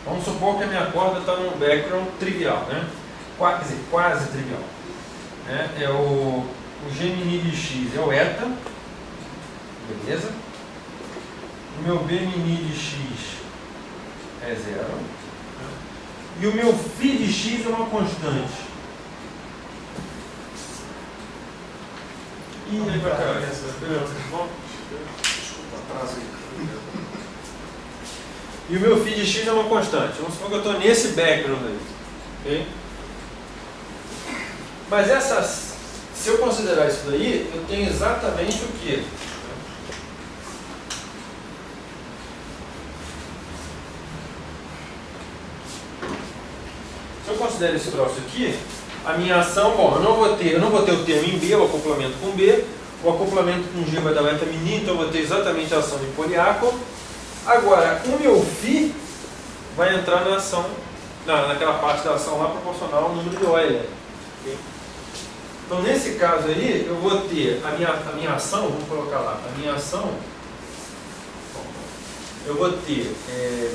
vamos supor que a minha corda está num background trivial, né? Quer dizer, quase trivial. Né? É o G mini de x é o eta, beleza? O meu B mini de x é 0. E o meu φ de x é uma constante. E aí vai cá. Desculpa, atraso aí. E o meu φ de x é uma constante. Vamos supor que eu estou nesse background aí. Okay? Mas se eu considerar isso daí, eu tenho exatamente o quê? Se eu considero esse troço aqui, a minha ação, bom, eu não vou ter o termo em B, o acoplamento com B, O acoplamento com G vai dar beta mini, então eu vou ter exatamente a ação de poliácono. Agora, o meu φ vai entrar na ação, naquela parte da ação lá proporcional ao número de Euler. Okay? Então, nesse caso aí, eu vou ter a minha ação, vamos colocar lá, a minha ação, eu vou ter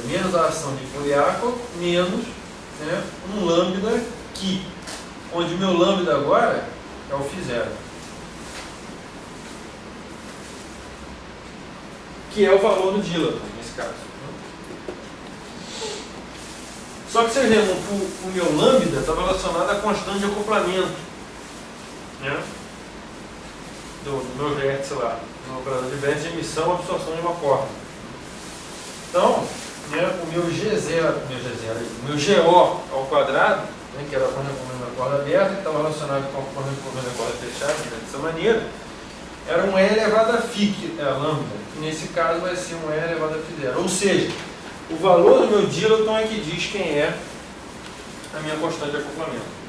menos a ação de poliácono, menos, né, um lambda aqui, onde o meu lambda agora é o φ0. Que é o valor do dilaton, nesse caso. Só que vocês lembram que o meu lambda está relacionado à constante de acoplamento, né? do meu vértice lá, no operador de vértice de emissão e absorção de uma corda. Então, né, o meu GO ao quadrado, né, que era quando eu comendo a corda aberta, que estava relacionado com o acoplamento da corda fechada, dessa maneira, era um E elevado a φ, que é a lambda, que nesse caso vai ser um E elevado a φ0. Ou seja, o valor do meu dilaton é que diz quem é a minha constante de acoplamento.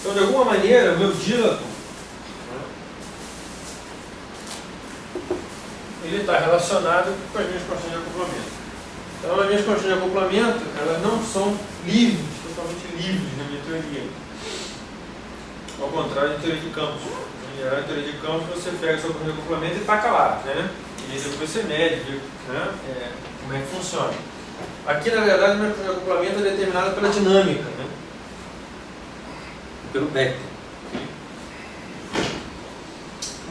Então, de alguma maneira, o meu dilaton ele está relacionado com as minhas constantes de acoplamento. Então, as minhas constantes de acoplamento, elas não são livres, totalmente livres na minha teoria. Ao contrário da teoria de campos. Em geral, na teoria de campos, você pega a sua constante de acoplamento e taca lá, né? E depois você mede, viu, né? Como é que funciona. Aqui, na verdade, a minha constante de acoplamento é determinada pela dinâmica, né? Pelo Becker.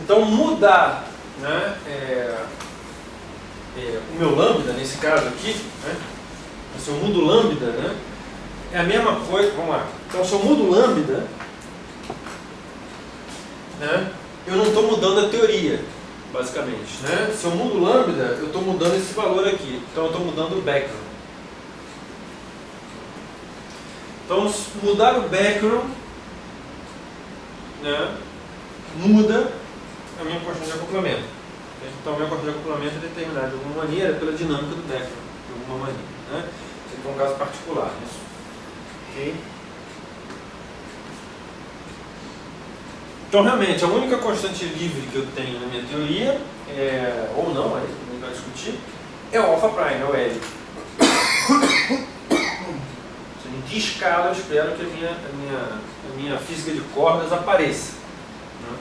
Então, mudar, né, o meu lambda, nesse caso aqui, né, se eu mudo o lambda, né, é a mesma coisa, vamos lá. Então, se eu mudo o lambda, né, eu não estou mudando a teoria, basicamente. Né? Se eu mudo o lambda, eu estou mudando esse valor aqui. Então, eu estou mudando o background. Então, mudar o background, né, muda a minha constante de acoplamento. Então, a minha constante de acoplamento é determinada de alguma maneira pela dinâmica do background, de alguma maneira. Né? Isso aqui é um caso particular. Isso. Okay? Então, realmente, a única constante livre que eu tenho na minha teoria, ou não, aí a gente vai discutir, é o alpha prime, é o L. Em que escala eu espero que a minha física de cordas apareça. Né?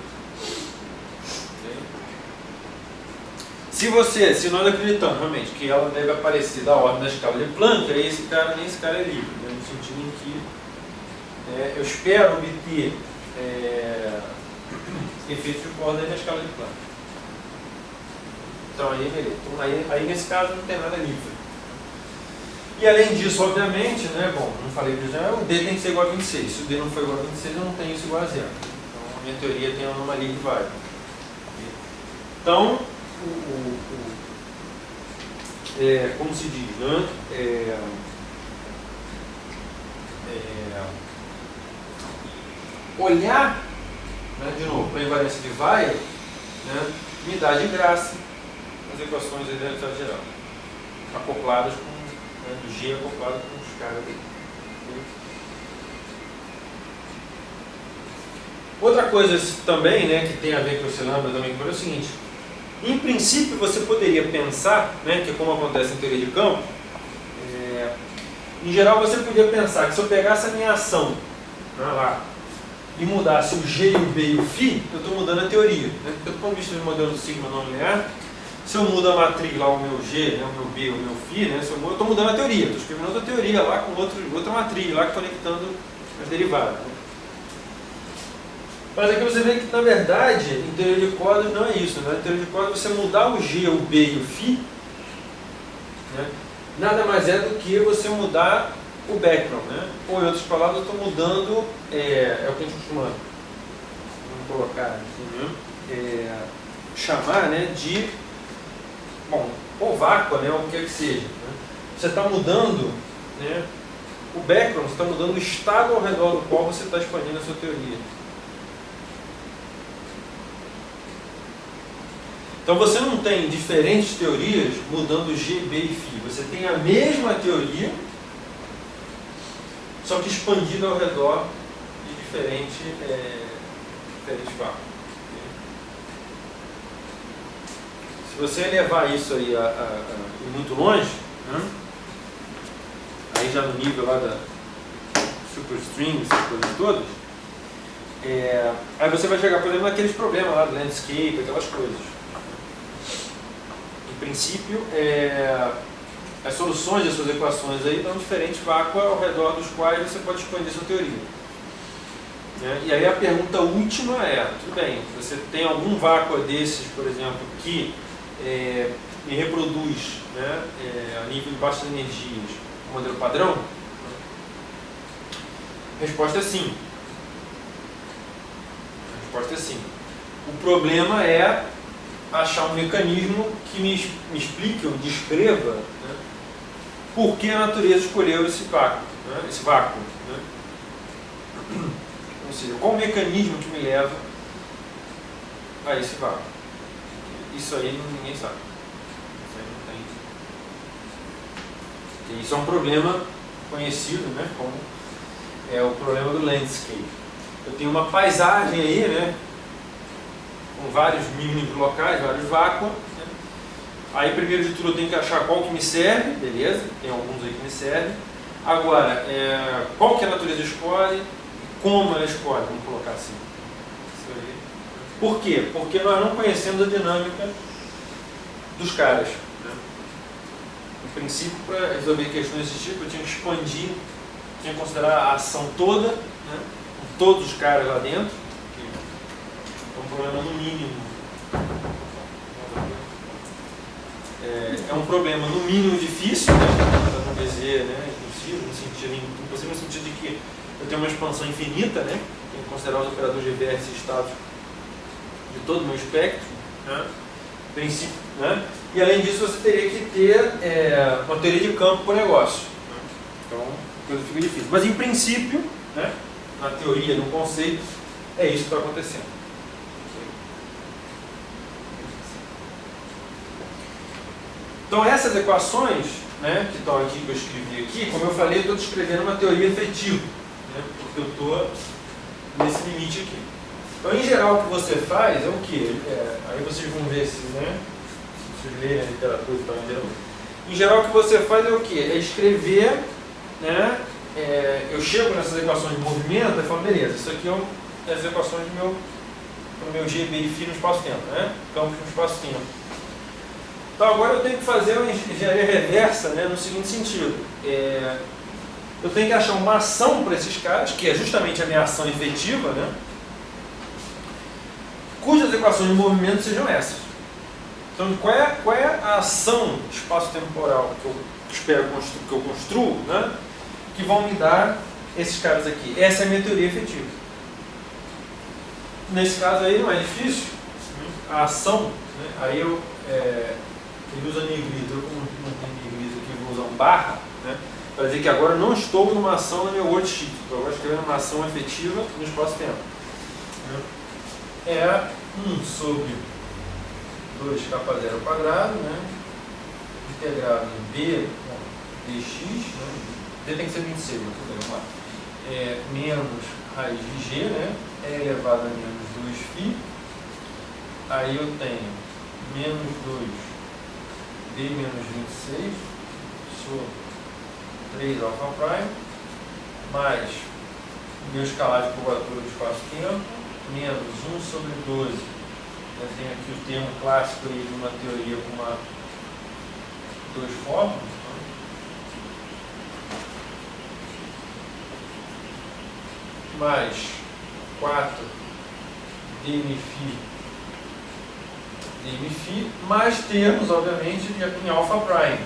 Okay? Se nós acreditamos realmente que ela deve aparecer da ordem da escala de Planck, aí esse cara é livre, né? No sentido em que eu espero obter efeitos de corda na escala de Planck. Então aí beleza. Então, aí nesse caso não tem nada livre. E além disso, obviamente, né, bom, não falei disso, o D tem que ser igual a 26. Se o D não for igual a 26, eu não tenho isso igual a zero. Então a minha teoria tem uma anomalia que vai. Então, como se diz, né? Olhar, né, de novo, para a invariância de Weyl, né, me dá de graça as equações da realidade geral, acopladas com do G acoplado com os caras dele. Outra coisa também, né, que tem a ver com esse lambda também, é o seguinte: em princípio você poderia pensar, né, que como acontece em teoria de campo, em geral você poderia pensar que se eu pegasse a minha ação, né, lá e mudasse o G, o B e o φ, eu estou mudando a teoria. Né? Porque do ponto de vista do modelo do sigma não linear, se eu mudo a matriz lá, o meu G, né, o meu B, o meu φ, né, eu estou mudando a teoria, estou escrevendo outra teoria lá com outra matriz lá conectando as derivadas. Né? Mas aqui você vê que, na verdade, em teoria de cordas não é isso. Né? Em teoria de cordas, você mudar o G, o B e o φ, né, nada mais é do que você mudar o background. Né? Ou, em outras palavras, eu estou mudando, o que a gente costuma, vamos colocar aqui, chamar, né, de, bom, ou vácuo, né, ou o que quer que seja. Né? Você está mudando, né, o background, você está mudando o estado ao redor do qual você está expandindo a sua teoria. Então você não tem diferentes teorias mudando G, B e Φ. Você tem a mesma teoria, só que expandida ao redor de diferentes vácuos. Se você levar isso aí muito longe, né? Aí já no nível lá da superstring, essas coisas todas, aí você vai chegar, por exemplo, naqueles problemas lá do landscape, aquelas coisas. Em princípio, as soluções das suas equações aí dão diferentes vácuos ao redor dos quais você pode expandir sua teoria. E aí a pergunta última tudo bem, você tem algum vácuo desses, por exemplo, que me reproduz, né, a nível de baixas energias o modelo padrão? A resposta é sim. A resposta é sim. O problema é achar um mecanismo que me explique ou descreva, né, por que a natureza escolheu esse vácuo. Né? Ou seja, qual o mecanismo que me leva a esse vácuo? Isso aí ninguém sabe. Isso aí não tem. Isso é um problema conhecido, né, como o problema do landscape. Eu tenho uma paisagem aí, né, com vários mínimos locais, vários vácuos. Né? Aí, primeiro de tudo, eu tenho que achar qual que me serve, beleza? Tem alguns aí que me servem. Agora, qual que a natureza escolhe e como ela escolhe, vamos colocar assim. Isso aí. Por quê? Porque nós não conhecemos a dinâmica dos caras. Né? No princípio, para resolver questões desse tipo, eu tinha que expandir, tinha que considerar a ação toda, né? Com todos os caras lá dentro. É um problema no mínimo. É um problema no mínimo difícil, né? Para não dizer, né, impossível, no sentido de que eu tenho uma expansão infinita, né? Tenho que considerar os operadores de vértice e estados de todo o meu espectro, né? Princípio, né? E além disso você teria que ter uma teoria de campo para o negócio. Né? Então a coisa fica difícil. Mas em princípio, né, na teoria, no conceito, é isso que está acontecendo. Então essas equações, né, que estão aqui, que eu escrevi aqui, como eu falei, eu estou descrevendo uma teoria efetiva, né, porque eu estou nesse limite aqui. Então, em geral, o que você faz é o quê? Aí vocês vão ver se, né, se vocês lerem a literatura e tal, em geral, o que você faz é o quê? É escrever, né, eu chego nessas equações de movimento e falo, beleza, isso aqui é as equações do meu G, B e Φ no espaço-tempo, né, campos no espaço-tempo. Então agora eu tenho que fazer uma engenharia reversa, né, no seguinte sentido. Eu tenho que achar uma ação para esses caras, que é justamente a minha ação efetiva, né, cujas equações de movimento sejam essas. Então qual é a ação espaço-temporal que eu espero que eu construo, né, que vão me dar esses caras aqui? Essa é a minha teoria efetiva. Nesse caso aí não é difícil. A ação, né, aí ele usa negrito, eu como não tenho negrito aqui, vou usar um barra, né, para dizer que agora eu não estou numa ação no meu worksheet, estou agora escrevendo uma ação efetiva no espaço-tempo. É 1 sobre 2k0 quadrado, né, integrado em b dx, né, d tem que ser 26, mas tudo bem, vamos lá, menos raiz de g, né, elevado a menos 2φ, aí eu tenho menos 2 d menos 26 sobre 3 alfa prime, mais meu escalar de curvatura do espaço-tempo, menos 1 sobre 12. Eu tenho aqui o termo clássico aí de uma teoria com duas fórmulas. Mais 4 dmφ, mais termos, obviamente, em alfa prime.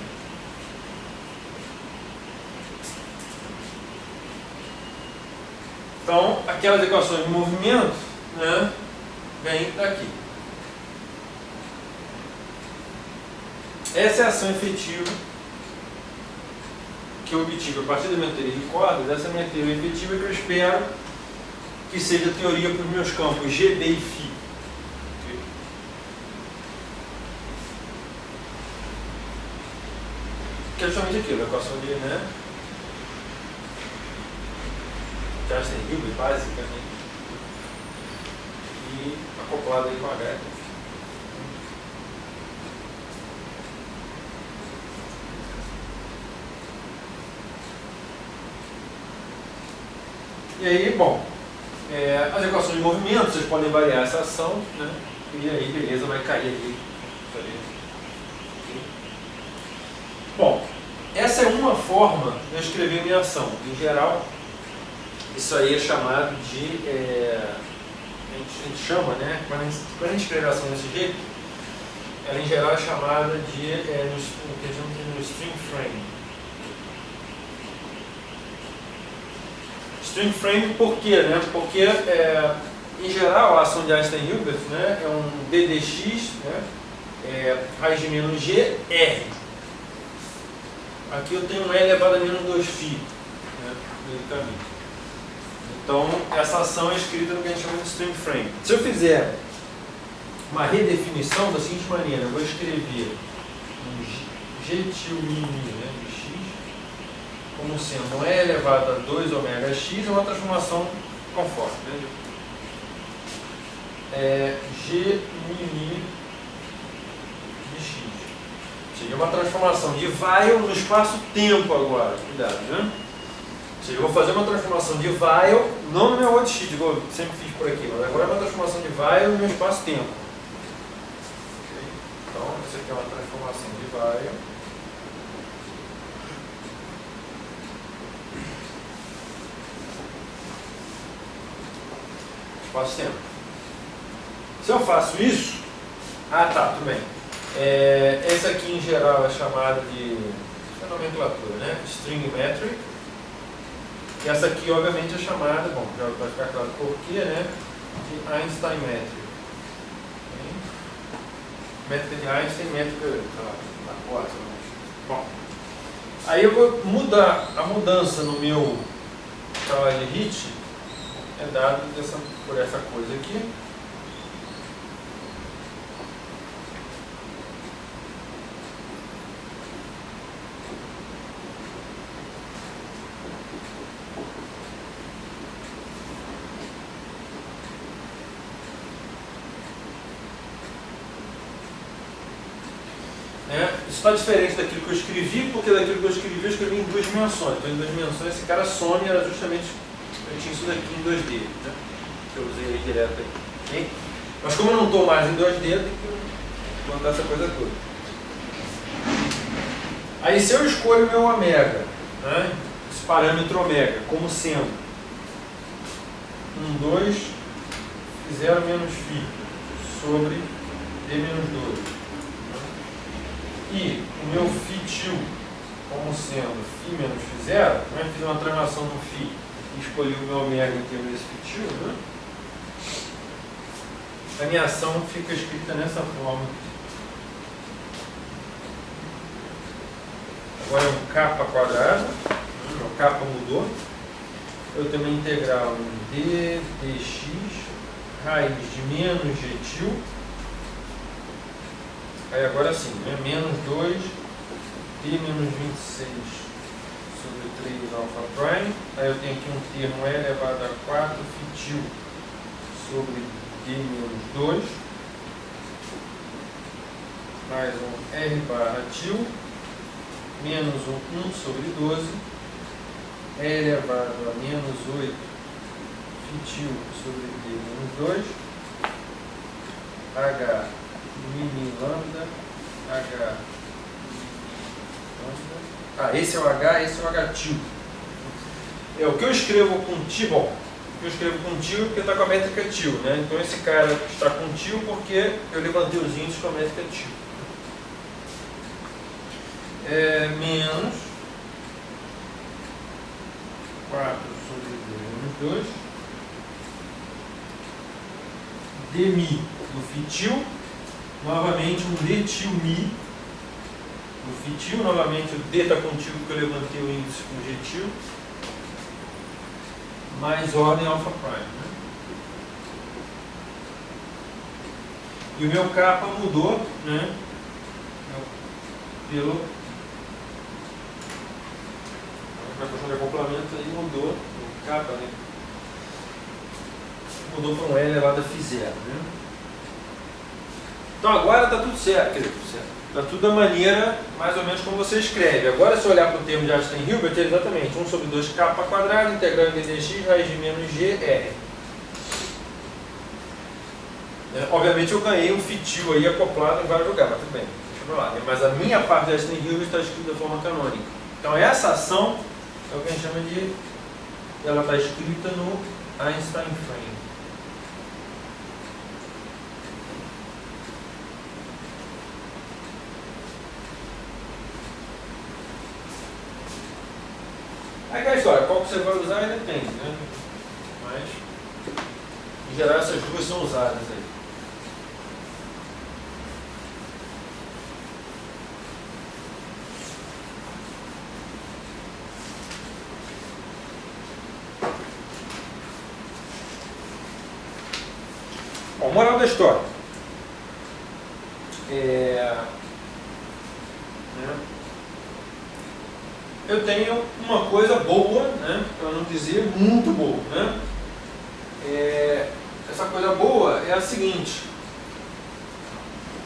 Então, aquelas equações de movimento, né, vêm daqui. Essa é a ação efetiva que eu obtive a partir da minha teoria de cordas. Essa é a minha teoria efetiva que eu espero que seja a teoria para os meus campos G, B e Φ. justamente aquilo, a equação de, né? De Einstein-Hilbert, basicamente. E acoplado aí com H. E aí, bom, as equações de movimento, vocês podem variar essa ação, né? E aí, beleza, vai cair ali. Bom, essa é uma forma de eu escrever minha ação. Em geral, isso aí é chamado de... a gente chama, né? Quando a gente escreve a ação desse jeito, ela em geral é chamada de... no que a gente chama de string frame. String frame por quê? Né? Porque, em geral, a ação de Einstein-Hilbert, né, é um ddx, né, raiz de menos g, r. Aqui eu tenho um e elevado a menos 2φ, né, basicamente. Então, essa ação é escrita no que a gente chama de string frame. Se eu fizer uma redefinição da seguinte maneira, eu vou escrever um g til μ, né, de x, como sendo um e elevado a 2 ômega x, é uma transformação conforme. Né? G μ de x. Seria uma transformação de while no espaço-tempo agora. Cuidado, né? Ou seja, eu vou fazer uma transformação de while, não no meu outro sheet, igual eu sempre fiz por aqui, mas agora é uma transformação de while no meu espaço-tempo. Okay? Então, isso aqui é uma transformação de while. Espaço-tempo. Se eu faço isso, tá, tudo bem. Essa aqui em geral é chamada de nomenclatura, né? String metric. E essa aqui, obviamente, é chamada, bom, já vai ficar claro por quê, né? De Einstein metric. Okay? Métrica de Einstein, métrica, sei lá, bom, aí eu vou mudar a mudança no meu trabalho de HIT, é dado por essa coisa aqui. Isso está diferente daquilo que eu escrevi, porque daquilo que eu escrevi em duas dimensões. Então, em duas dimensões, esse cara some era justamente, eu tinha isso daqui em 2D, né? Que eu usei aí direto aí. Okay? Mas como eu não estou mais em 2D, eu tenho que plantar essa coisa toda. Aí, se eu escolho o meu ômega, né? Esse parâmetro ômega, como sendo 2 0 menos φ sobre d menos 2. E o meu φ como sendo φ menos φ0, né? Fiz uma transformação no φ e escolhi o meu ômega em termos desse φ, né? A minha ação fica escrita dessa forma. Agora é um k quadrado, o k mudou. Eu tenho uma integral em dx raiz de menos g til. Aí agora sim, né? Menos 2 d menos 26 sobre 3 alfa prime. Aí eu tenho aqui um termo e elevado a 4 φ sobre d menos 2 mais um r barra til menos um 1 sobre 12 e elevado a menos 8 φ sobre d menos 2 h mini lambda h lambda. Esse é o h, esse é o h til. O que eu escrevo com til, bom, o que eu escrevo com til porque está com a métrica til, né? Então esse cara está com til porque eu levantei os índices com a métrica til. Menos 4 sobre d menos 2 d mi do φ til. Novamente um d til mi no φ til, novamente o d está contigo porque eu levantei o índice com g til, mais ordem alfa prime. Né? E o meu kappa mudou, né? Pelo na questão de acoplamento aí mudou, o capa, né? Mudou para um L elevado a φ0, né? Então agora está tudo certo, quer dizer, tudo certo. Está tudo da maneira mais ou menos como você escreve. Agora, se olhar para o termo de Einstein-Hilbert, é exatamente 1 sobre 2k², integral em dx, raiz de menos g, r. Obviamente eu ganhei um fitil aí acoplado em vários lugares, mas tudo bem, deixa eu lá. Mas a minha parte de Einstein-Hilbert está escrita da forma canônica. Então essa ação é o que a gente chama de... ela está escrita no Einstein Frame. Aí que é a história, qual que você vai usar depende, né? Mas, em geral, essas duas são usadas aí. Bom, moral da história. Eu tenho uma coisa boa, né, para não dizer muito boa, né? Essa coisa boa é a seguinte,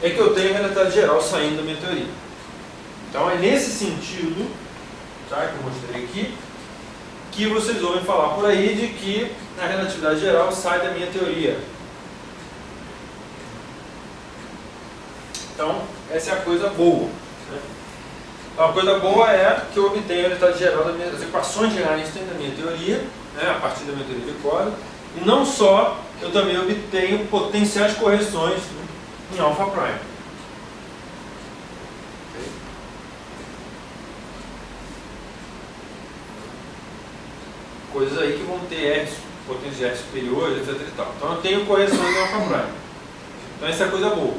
é que eu tenho a relatividade geral saindo da minha teoria. Então é nesse sentido, tá, que eu mostrei aqui, que vocês ouvem falar por aí de que a relatividade geral sai da minha teoria. Então essa é a coisa boa, né? A coisa boa é que eu obtenho a relatividade geral das equações de Einstein da minha teoria, né, a partir da minha teoria de corda, e não só, eu também obtenho potenciais correções em alfa prime. Okay? Coisas aí que vão ter potenciais superiores, etc e tal. Então eu tenho correções em alfa prime. Então essa é a coisa boa.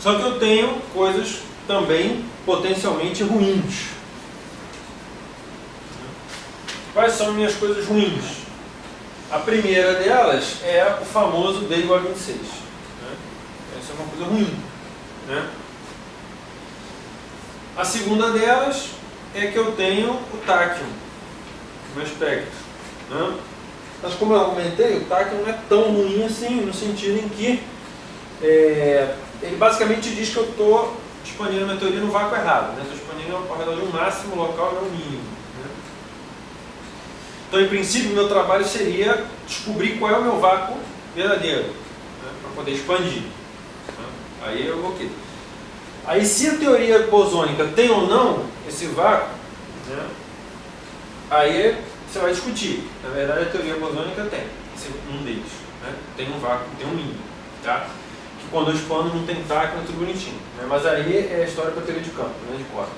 Só que eu tenho coisas também potencialmente ruins. Quais são minhas coisas ruins? A primeira delas é o famoso D igual a 26. Né? Essa é uma coisa ruim. Né? A segunda delas é que eu tenho o tachyon no meu espectro. Né? Mas como eu argumentei, o tachyon não é tão ruim assim, no sentido em que ele basicamente diz que eu estou expandindo a minha teoria no vácuo errado. Estou expandindo ao redor de um máximo local e não um mínimo. Né? Então, em princípio, meu trabalho seria descobrir qual é o meu vácuo verdadeiro, né, para poder expandir. Né? Aí eu vou aqui. Aí, se a teoria bosônica tem ou não esse vácuo, né, aí você vai discutir. Na verdade, a teoria bosônica tem um deles. Né? Tem um vácuo, tem um mínimo. Tá? Quando eu expando não tem tachyon, é tudo bonitinho. Né? Mas aí é a história para a teoria de campo, né? De corda.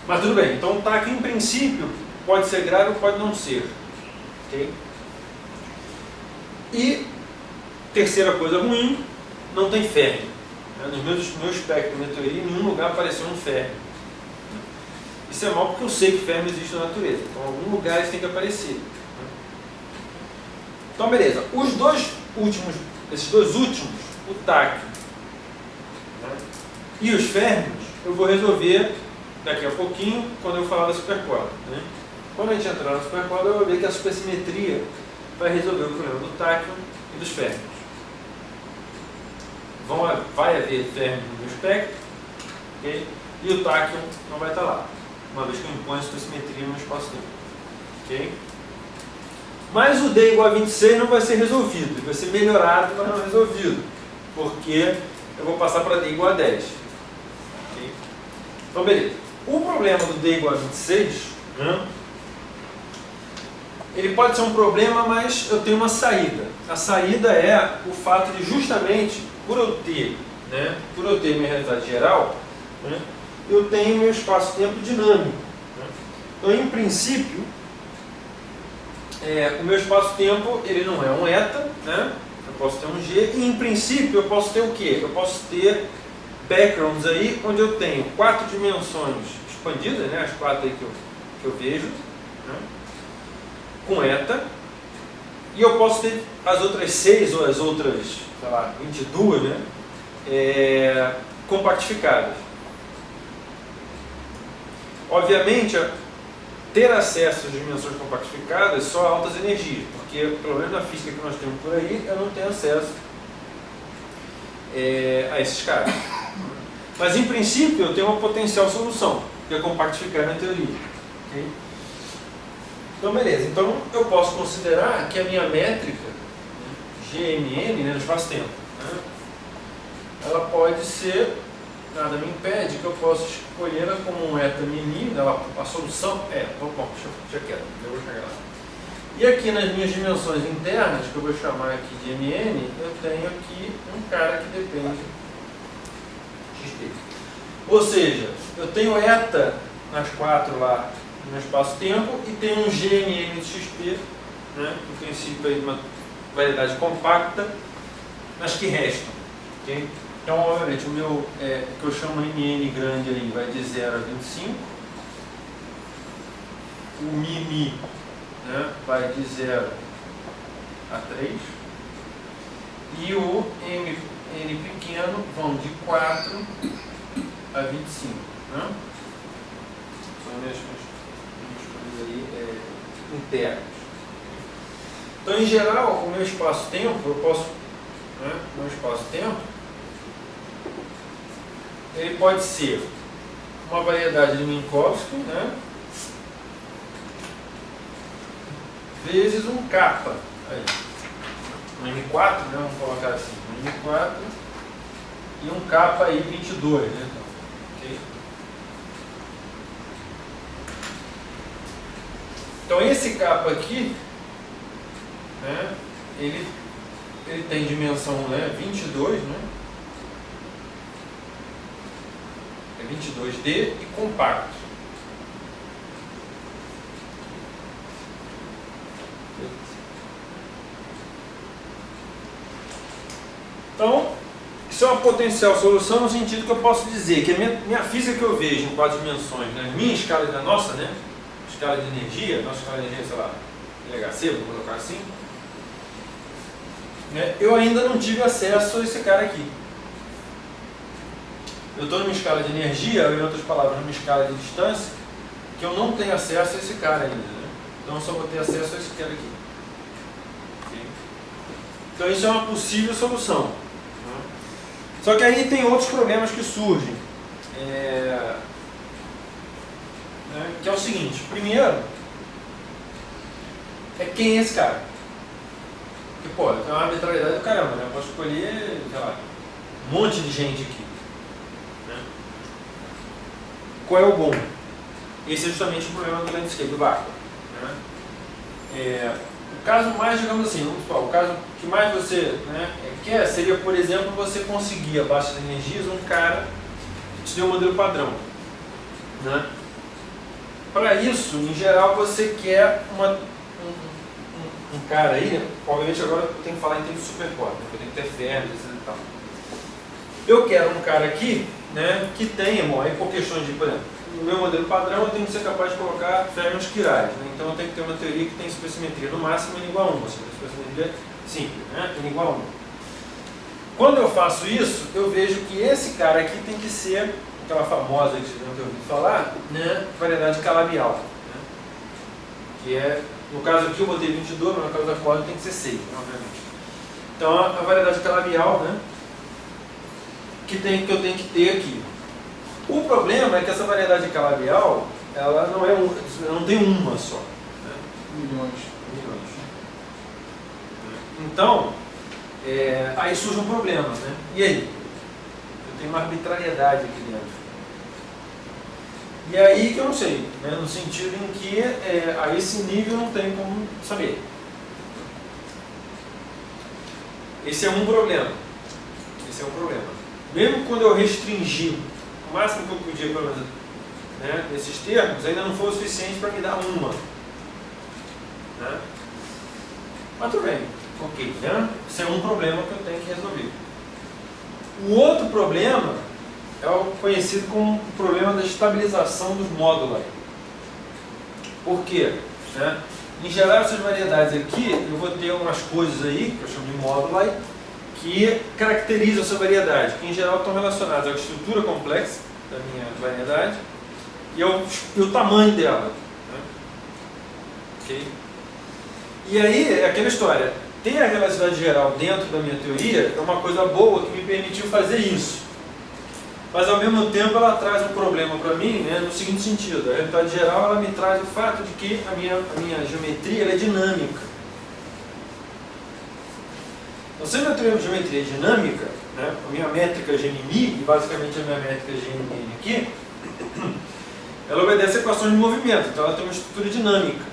Mas tudo bem, então o tachyon em princípio pode ser grave ou pode não ser. Okay? E terceira coisa ruim, não tem férmio. Né? No meu espectro, na minha teoria, em nenhum lugar apareceu um férmio. Isso é mal porque eu sei que férmio existe na natureza. Então em algum lugar isso tem que aparecer. Né? Então beleza, esses dois últimos, o tachyon, né, e os férmios, eu vou resolver daqui a pouquinho, quando eu falar da supercorda. Né? Quando a gente entrar na supercorda, eu vou ver que a supersimetria vai resolver o problema do tachyon e dos férmios. Vai haver férmio no meu espectro, okay? E o tachyon não vai estar lá, uma vez que eu imponho a supersimetria no espaço-tempo. Okay? Mas o D igual a 26 não vai ser resolvido, ele vai ser melhorado, mas não resolvido, porque eu vou passar para D igual a 10. Okay? Então, beleza. O problema do D igual a 26, né, ele pode ser um problema, mas eu tenho uma saída. A saída é o fato de, justamente, por eu ter minha realidade geral, né, eu tenho meu espaço-tempo dinâmico. Né? Então, em princípio, o meu espaço-tempo ele não é um eta, né? Eu posso ter um g, e em princípio eu posso ter o quê? Eu posso ter backgrounds aí onde eu tenho 4 dimensões expandidas, né? As 4 aí que eu vejo, né? Com eta, e eu posso ter as outras 6 ou as outras, sei lá, 22, né? Compactificadas. Obviamente, ter acesso às dimensões compactificadas só a altas energias, porque pelo menos na física que nós temos por aí, eu não tenho acesso a esses caras. Mas em princípio eu tenho uma potencial solução, que é compactificar na teoria. Okay? Então beleza, então eu posso considerar que a minha métrica, GMN, né, no espaço-tempo, né, ela pode ser, nada me impede que eu possa escolher ela como um eta mini, a solução bom, deixa quieto, eu vou chegar lá. E aqui nas minhas dimensões internas, que eu vou chamar aqui de MN, eu tenho aqui um cara que depende de XT. Ou seja, eu tenho eta nas 4 lá no espaço-tempo e tenho um GMN de XP, né, no princípio aí de uma variedade compacta, nas que restam. Okay? Então, obviamente, o meu, que eu chamo MN grande ali, vai de 0 a 25. O MI, né, vai de 0 a 3. E o N pequeno vão de 4 a 25. Né? São minhas coisas aí internas. Então, em geral, o meu espaço-tempo, eu posso, né, o meu espaço-tempo, ele pode ser uma variedade de Minkowski, né, vezes um kappa. Aí. Um M4, né, vamos colocar assim, um M4 e um kappa aí 22, né, então, okay? Então esse kappa aqui, né, ele tem dimensão, né, 22, né, é 22D e compacto. Então, isso é uma potencial solução no sentido que eu posso dizer que a minha física que eu vejo em 4 dimensões, né, minha escala da nossa, né, escala de energia, nossa escala de energia, sei lá, LHC, vou colocar assim, né, eu ainda não tive acesso a esse cara aqui. Eu estou numa escala de energia, ou em outras palavras, numa escala de distância, que eu não tenho acesso a esse cara ainda. Né? Então eu só vou ter acesso a esse cara aqui. Okay? Então isso é uma possível solução. Né? Só que aí tem outros problemas que surgem. Né? Que é o seguinte, primeiro, quem é esse cara? Porque, pô, tem uma arbitrariedade do caramba, né? Eu posso escolher, sei lá, um monte de gente aqui. Né? Qual é o bom? Esse é justamente o problema do landscape, do vácuo. Né? O caso mais, digamos assim, o caso que mais você, né, quer seria, por exemplo, você conseguir, abaixo das energias, um cara que te dê um modelo padrão. Né? Para isso, em geral, você quer um cara aí, né? Obviamente agora eu tenho que falar em termos de superpódio, né? Eu tenho que ter ferros e tal. Eu quero um cara aqui, né, que tenha, bom, aí por questões de, por exemplo, no meu modelo padrão eu tenho que ser capaz de colocar férmions quirais, né? Então eu tenho que ter uma teoria que tem supersimetria no máximo n igual a 1, ou seja, supersimetria simples, né? N igual a 1. Quando eu faço isso, eu vejo que esse cara aqui tem que ser aquela famosa que vocês devem ter ouvido falar, né, variedade calabial, né? Que é, no caso aqui eu botei 22, mas no caso da corda tem que ser 6, obviamente. Então a variedade calabial, né, que eu tenho que ter aqui. O problema é que essa variedade calabial, ela não tem uma só. Né? Milhões. Então, aí surge um problema, né? E aí? Eu tenho uma arbitrariedade aqui dentro. E aí que eu não sei, né? No sentido em que a esse nível não tem como saber. Esse é um problema. Mesmo quando eu restringi o máximo que eu podia, pelo menos, né, nesses termos, ainda não foi o suficiente para me dar uma. Né? Mas tudo bem, ok. Né? Esse é um problema que eu tenho que resolver. O outro problema é o conhecido como o problema da estabilização dos módulos. Por quê? Né? Em geral, essas variedades aqui, eu vou ter umas coisas aí, que eu chamo de móduli, que caracterizam essa variedade, que em geral estão relacionadas à estrutura complexa da minha variedade e o tamanho dela. Né? ok? E aí, é aquela história, ter a relatividade geral dentro da minha teoria é uma coisa boa que me permitiu fazer isso. Mas ao mesmo tempo ela traz um problema para mim, né, no seguinte sentido: a relatividade geral ela me traz o fato de que a minha geometria ela é dinâmica. Então, se a minha geometria é dinâmica, né, a minha métrica GNMI, e basicamente a minha métrica GNN aqui, ela obedece a equações de movimento, então ela tem uma estrutura dinâmica.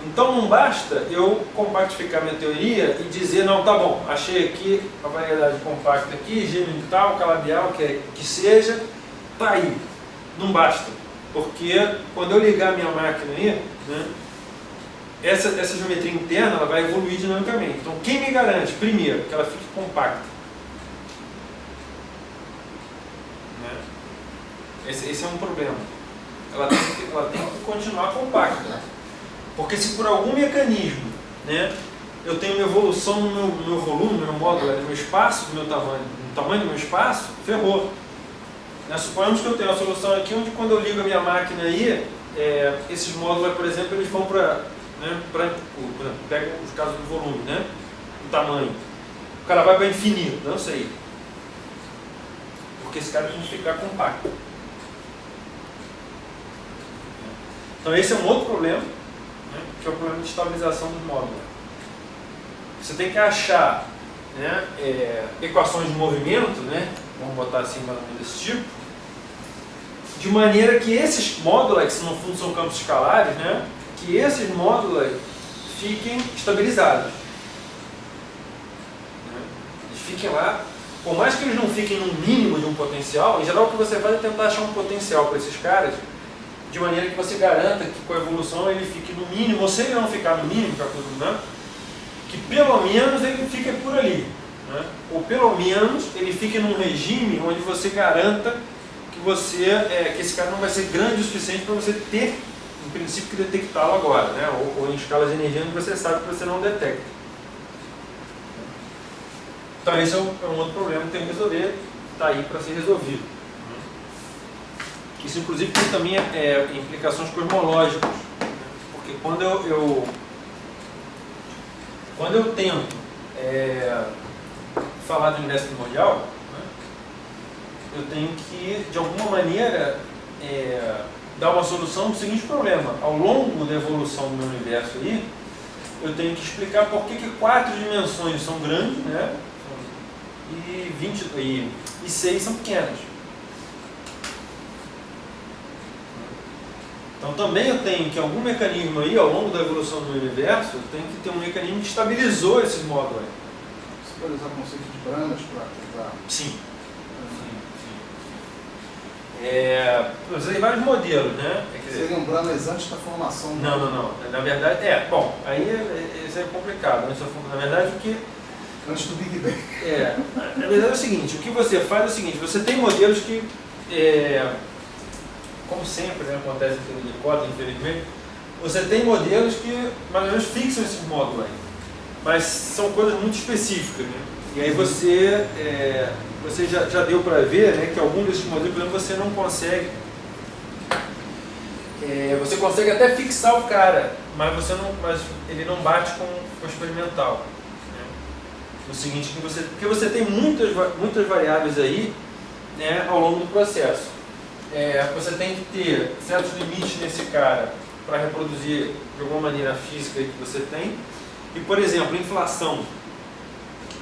Então não basta eu compactificar minha teoria e dizer, não, tá bom, achei aqui a variedade compacta aqui, genital, calabial, que seja, tá aí. Não basta, porque quando eu ligar a minha máquina aí, né, essa geometria interna ela vai evoluir dinamicamente. Então quem me garante, primeiro, que ela fique compacta? Né? Esse é um problema. Ela tem que continuar compacta. Porque se por algum mecanismo, né, eu tenho uma evolução no meu volume, no meu módulo, no meu espaço, no tamanho do meu espaço, ferrou. Né, suponhamos que eu tenho uma solução aqui onde quando eu ligo a minha máquina aí, esses módulos, por exemplo, eles vão para, né, pega os casos do volume, né, o tamanho. O cara vai para infinito, não sei. Porque esse cara tem que ficar compacto. Então esse é um outro problema, que é o problema de estabilização do módulo. Você tem que achar, né, equações de movimento, né, vamos botar assim mais ou menos desse tipo, de maneira que esses módulos, que no fundo são campos escalares, né, que esses módulos fiquem estabilizados. Eles fiquem lá, por mais que eles não fiquem no mínimo de um potencial, em geral o que você faz é tentar achar um potencial para esses caras, de maneira que você garanta que com a evolução ele fique no mínimo, ou se ele não ficar no mínimo, né, que pelo menos ele fique por ali. Né, ou pelo menos ele fique num regime onde você garanta que, que esse cara não vai ser grande o suficiente para você ter, em princípio, que detectá-lo agora. Né, ou em escalas de energia onde você sabe que você não detecta. Então esse é um outro problema que tem que resolver, está aí para ser resolvido. Isso, inclusive, tem também implicações cosmológicas, porque quando eu tento falar do universo primordial, né, eu tenho que, de alguma maneira, dar uma solução para o seguinte problema: ao longo da evolução do meu universo aí, eu tenho que explicar por que 4 dimensões são grandes, né, e 6 são pequenas. Então também eu tenho que algum mecanismo aí, ao longo da evolução do universo, eu tenho que ter um mecanismo que estabilizou esses módulos aí. Você pode usar o conceito de branas para... Sim. Eu usei vários modelos, né? Seriam branas antes da formação? Não. Na verdade, bom, aí isso é complicado. Na verdade, o que... Antes do Big Bang. Na verdade é o seguinte, o que você faz é o seguinte: você tem modelos que... como sempre, né, acontece em teoria de cota, infelizmente, você tem modelos que mais ou menos fixam esses módulos aí, mas são coisas muito específicas, né? E aí você já deu para ver, né, que algum desses modelos, por exemplo, você não consegue, você consegue até fixar o cara, mas ele não bate com o experimental. Né? O seguinte, porque você tem muitas variáveis aí, né, ao longo do processo. Você tem que ter certos limites nesse cara para reproduzir de alguma maneira a física que você tem. E, por exemplo, inflação.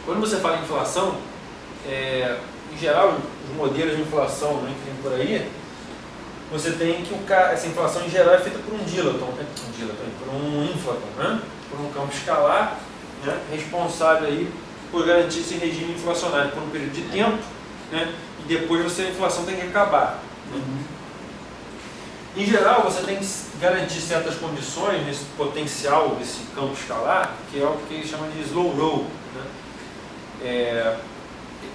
Quando você fala em inflação, em geral, os modelos de inflação, né, que tem por aí, você tem que essa inflação em geral é feita por um dilaton, por um inflaton, né, por um campo escalar, né, responsável aí por garantir esse regime inflacionário por um período de tempo, né, e depois a inflação tem que acabar. Em geral, você tem que garantir certas condições nesse potencial desse campo escalar, que é o que eles chamam de slow roll. Né?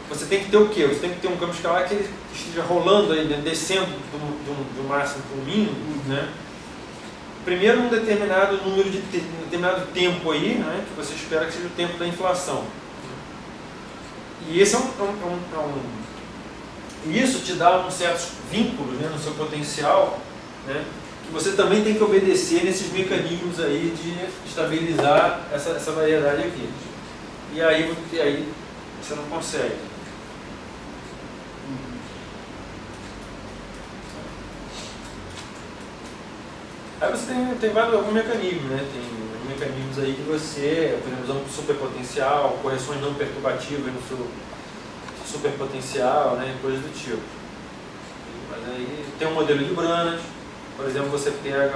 Você tem que ter o quê? Você tem que ter um campo escalar que ele esteja rolando, aí, descendo do máximo para o mínimo, né? Primeiro um determinado número de determinado tempo aí, né, que você espera que seja o tempo da inflação. E esse isso te dá uns certos vínculos, né, no seu potencial, né, que você também tem que obedecer nesses mecanismos aí de estabilizar essa variedade aqui. E aí você não consegue. Aí você tem alguns mecanismos, né? Tem mecanismos aí que você, por exemplo, usando superpotencial, correções não perturbativas no seu superpotencial, né? Coisas do tipo. Mas aí tem um modelo de Branas, por exemplo, você pega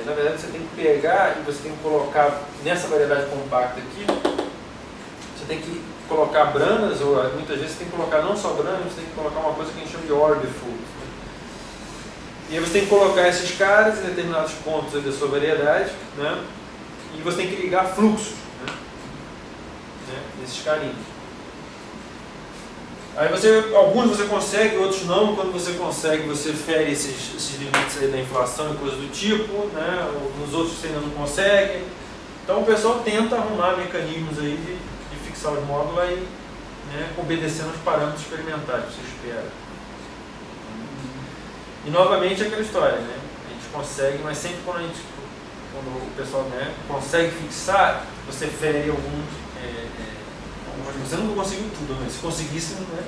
na verdade você tem que pegar e você tem que colocar nessa variedade compacta aqui, você tem que colocar Branas, ou muitas vezes você tem que colocar não só Branas, você tem que colocar uma coisa que a gente chama de orbifold. E aí você tem que colocar esses caras em determinados pontos da sua variedade, né? E você tem que ligar fluxos, né? Nesses carinhos. Aí alguns você consegue, outros não. Quando você consegue, você fere esses limites aí da inflação e coisas do tipo, né? Nos outros você ainda não consegue. Então o pessoal tenta arrumar mecanismos aí de fixar os módulos aí, né? Obedecendo os parâmetros experimentais que você espera. E novamente aquela história, né? A gente consegue, mas sempre quando o pessoal, né, consegue fixar, você fere alguns. Você não conseguiu tudo, né? Se conseguisse, né,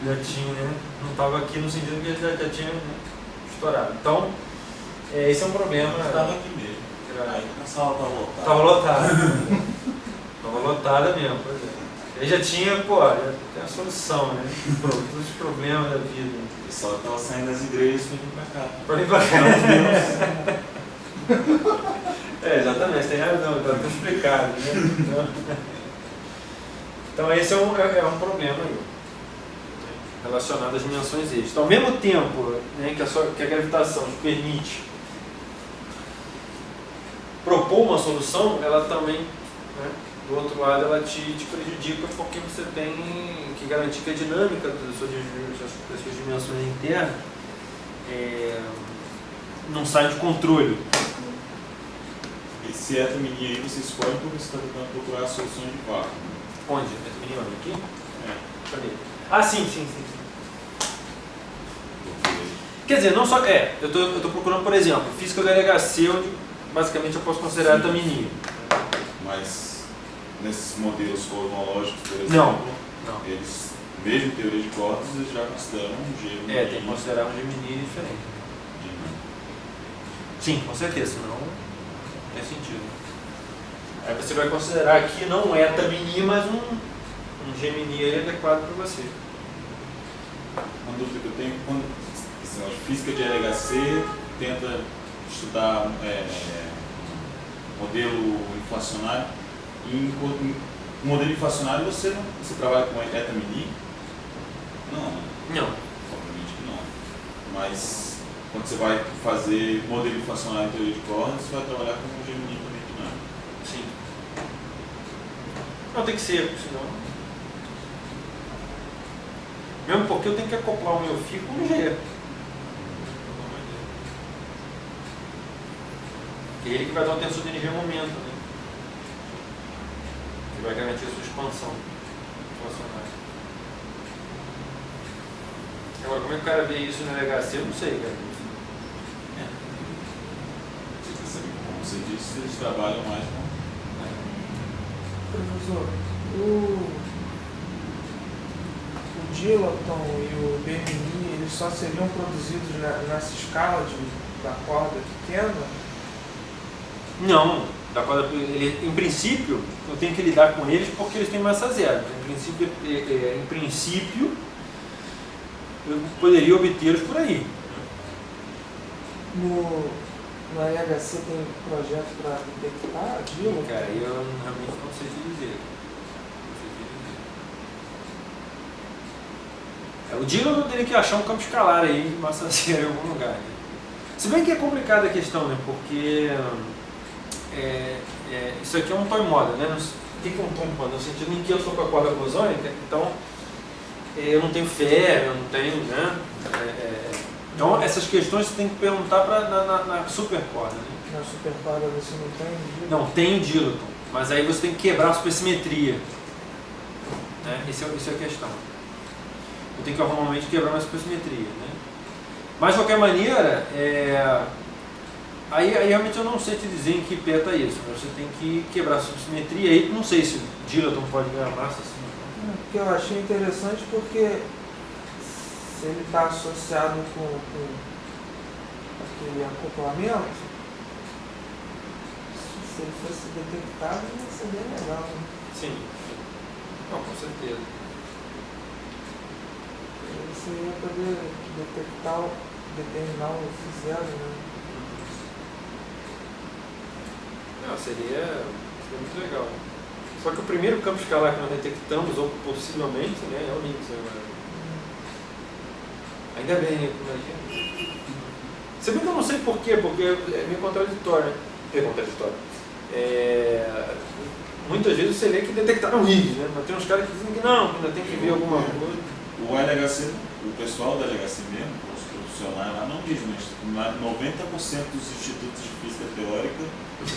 já tinha, né? Não estava aqui no sentido que ele já tinha, né, estourado. Então, esse é um problema. Estava aqui mesmo. Aí a sala estava lotada. Estava lotada. Estava lotada mesmo, pois é. Ele já tinha, já tem a solução, né? Todos os problemas da vida. O pessoal estava saindo das igrejas para vir para cá. Para vir para cá. Exatamente, tem razão, está tudo explicado, né? Então esse é um problema aí, relacionado às dimensões eixo. Então, ao mesmo tempo, né, que a gravitação te permite propor uma solução, ela também, né, do outro lado, ela te prejudica porque você tem que garantir que a dinâmica das suas dimensões internas não sai de controle. Esse mini aí você escolhe porque você está tentando procurar soluções de vácuo. Onde? Esse menino aqui? Cadê? Sim. Quer dizer, não só. Eu estou procurando, por exemplo, física do LHC, onde basicamente eu posso considerar também. Mas nesses modelos cosmológicos, por exemplo, não. Eles, mesmo teoria de cordas, eles já consideram um Gemini. Tem que considerar um Gemini diferente. Sim, com certeza, senão não tem sentido. Aí você vai considerar que não é Gemini, mas um Gemini é adequado para você. Uma dúvida que eu tenho, quando física de LHC tenta estudar modelo inflacionário, em modelo inflacionário você trabalha com Gemini? Não. Obviamente que não. Mas quando você vai fazer modelo inflacionário em teoria de cordas, você vai trabalhar com um Gemini também. Sim. Não, tem que ser, senão. Mesmo porque eu tenho que acoplar o meu fio com um G. É ele que vai dar o tensor de energia momento, né? Que vai garantir a sua expansão inflacionária. Agora, como é que o cara vê isso no LHC? Eu não sei, cara. Como você disse, eles trabalham mais com. Professor, o Dilaton e o BMI, eles só seriam produzidos nessa escala da corda pequena? Não, da corda, em princípio, eu tenho que lidar com eles porque eles têm massa zero. Em princípio, eu poderia obtê-los por aí. No LHC tem projeto para detectar Dilaton? Cara, eu realmente não sei te dizer. O Dilaton eu teria que achar um campo escalar aí de massa zero em algum lugar. Né? Se bem que é complicada a questão, né? Porque isso aqui é um toy model, né? O que é um toy model? No sentido em que eu estou com a corda bosônica, então eu não tenho fé, eu não tenho, né? Então essas questões você tem que perguntar na supercorda. Né? Na supercorda você não tem Dilaton? Não, tem Dilaton, mas aí você tem que quebrar a supersimetria. Né? Isso é a questão. Eu tenho que normalmente quebrar uma supersimetria. Né? Mas de qualquer maneira, aí realmente eu não sei te dizer em que pé está isso. Você tem que quebrar a simetria. Aí não sei se o Dilaton pode ganhar massa assim. Porque eu achei interessante porque se ele está associado com aquele acoplamento, se ele fosse detectado, ia ser bem legal. Né? Sim. Não, com certeza. Você ia poder determinar o F0, né? Não, seria muito legal. Só que o primeiro campo escalar que nós detectamos, ou possivelmente, né, é o Higgs agora. Ainda bem, né? Imagina. Se bem que eu não sei porquê, porque é meio contraditório, né? É contraditório. Muitas vezes você lê que detectaram o Higgs, né? Mas tem uns caras que dizem que não, que ainda tem que ver alguma coisa. O LHC, o pessoal do LHC mesmo, os profissionais lá, não diz, mas 90% dos institutos de física teórica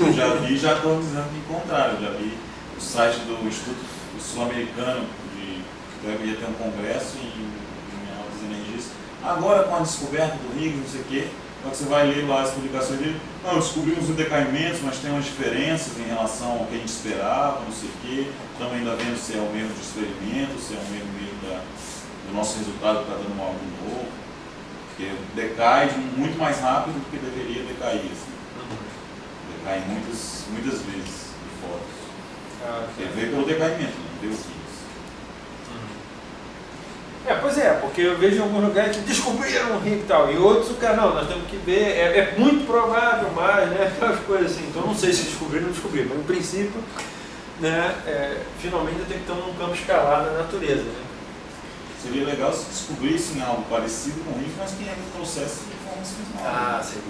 eu já vi já estão dizendo que encontraram. Eu já vi o site do Instituto Sul-Americano, que ia ter um congresso em altas energias. Agora com a descoberta do Higgs, não sei o quê, então você vai ler lá as publicações dele, não, descobrimos os decaimentos, mas tem umas diferenças em relação ao que a gente esperava, não sei o quê. Estamos ainda vendo se é o mesmo de experimento, se é o mesmo do nosso resultado que está dando algo novo. Porque decai muito mais rápido do que deveria decair. Assim. Decai muitas vezes de fotos. Ele veio pelo decaimento, não veio o Higgs. Pois é, porque eu vejo em alguns lugares que descobriram o Higgs e tal, e outros o cara, não, nós temos que ver, é muito provável mais, né, aquelas coisas assim, então não sei se descobriram ou não descobriram, mas no princípio, né, finalmente detectamos um campo escalar na natureza, né. Seria legal se descobrissem algo parecido com o Higgs, mas que ainda trouxesse informações novas. Seria.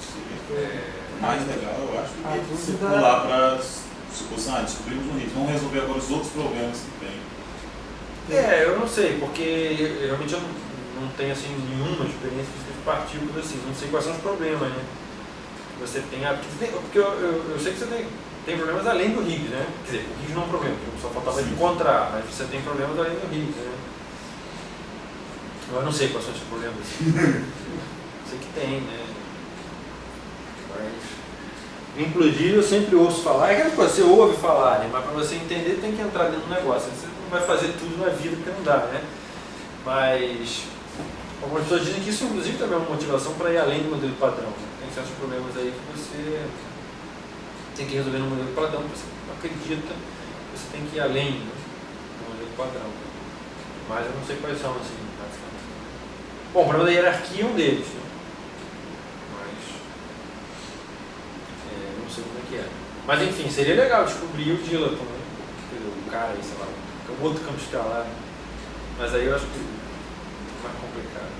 Seria mais legal, eu acho, do que você pular para... descobrimos no Higgs, vamos resolver agora os outros problemas que tem. Eu não sei, porque realmente eu não tenho assim, nenhuma experiência de partículas assim, não sei quais são os problemas, né? Você tem, porque eu sei que você tem problemas além do Higgs, né? Quer dizer, o Higgs não é um problema, só faltava encontrar, mas você tem problemas além do Higgs, né? Eu não sei quais são esses problemas. Sei que tem, né? Mas... Inclusive, eu sempre ouço falar, é que você ouve falar, né? Mas para você entender tem que entrar dentro do negócio. Você não vai fazer tudo na vida porque não dá, né? Mas algumas pessoas dizem que isso, inclusive, também é uma motivação para ir além do modelo padrão. Né? Tem certos problemas aí que você tem que resolver no modelo padrão, você acredita que você tem que ir além, né, do modelo padrão. Mas eu não sei quais são, assim, basicamente. Bom, o problema da hierarquia é um deles, né? Não sei como é que é. Mas enfim, seria legal descobrir o Dilaton, né? O cara aí, sei lá, o outro campo escalar. Né? Mas aí eu acho que é mais complicado.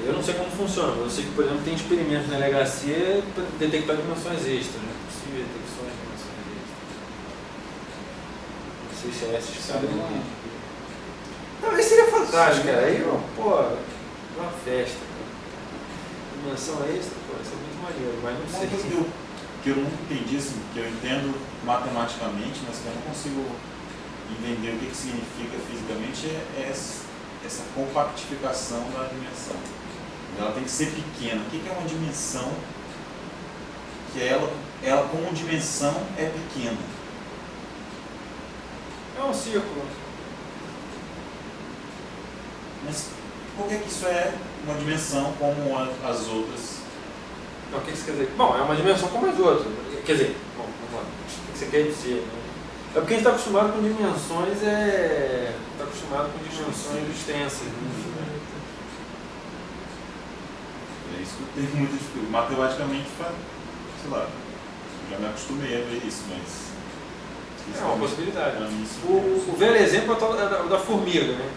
Eu não sei como funciona, mas eu sei que, por exemplo, tem experimentos na LHC para detectar dimensões extras, né? Possíveis detecções de dimensões extras. Não sei se é essa escala. Não, isso seria fantástico, cara. Aí, pô, uma festa. Dimensão extra, pô, isso é muito maneiro, mas não sei. Uma coisa que eu não entendi, assim, que eu entendo matematicamente, mas que eu não consigo entender o que significa fisicamente, é essa compactificação da dimensão. Ela tem que ser pequena. O que é uma dimensão que ela como dimensão é pequena? É um círculo. Mas por que isso é uma dimensão como as outras? Não, o que você quer dizer? Bom, é uma dimensão como as outras. Quer dizer, bom, vamos lá. O que você quer dizer? Né? É porque a gente está acostumado com dimensões, está acostumado com dimensões extensas. Né? É isso que eu tenho muita dificuldade. Matematicamente, sei lá, já me acostumei a ver isso, mas... É uma possibilidade. Mim, o velho exemplo é o da formiga, né?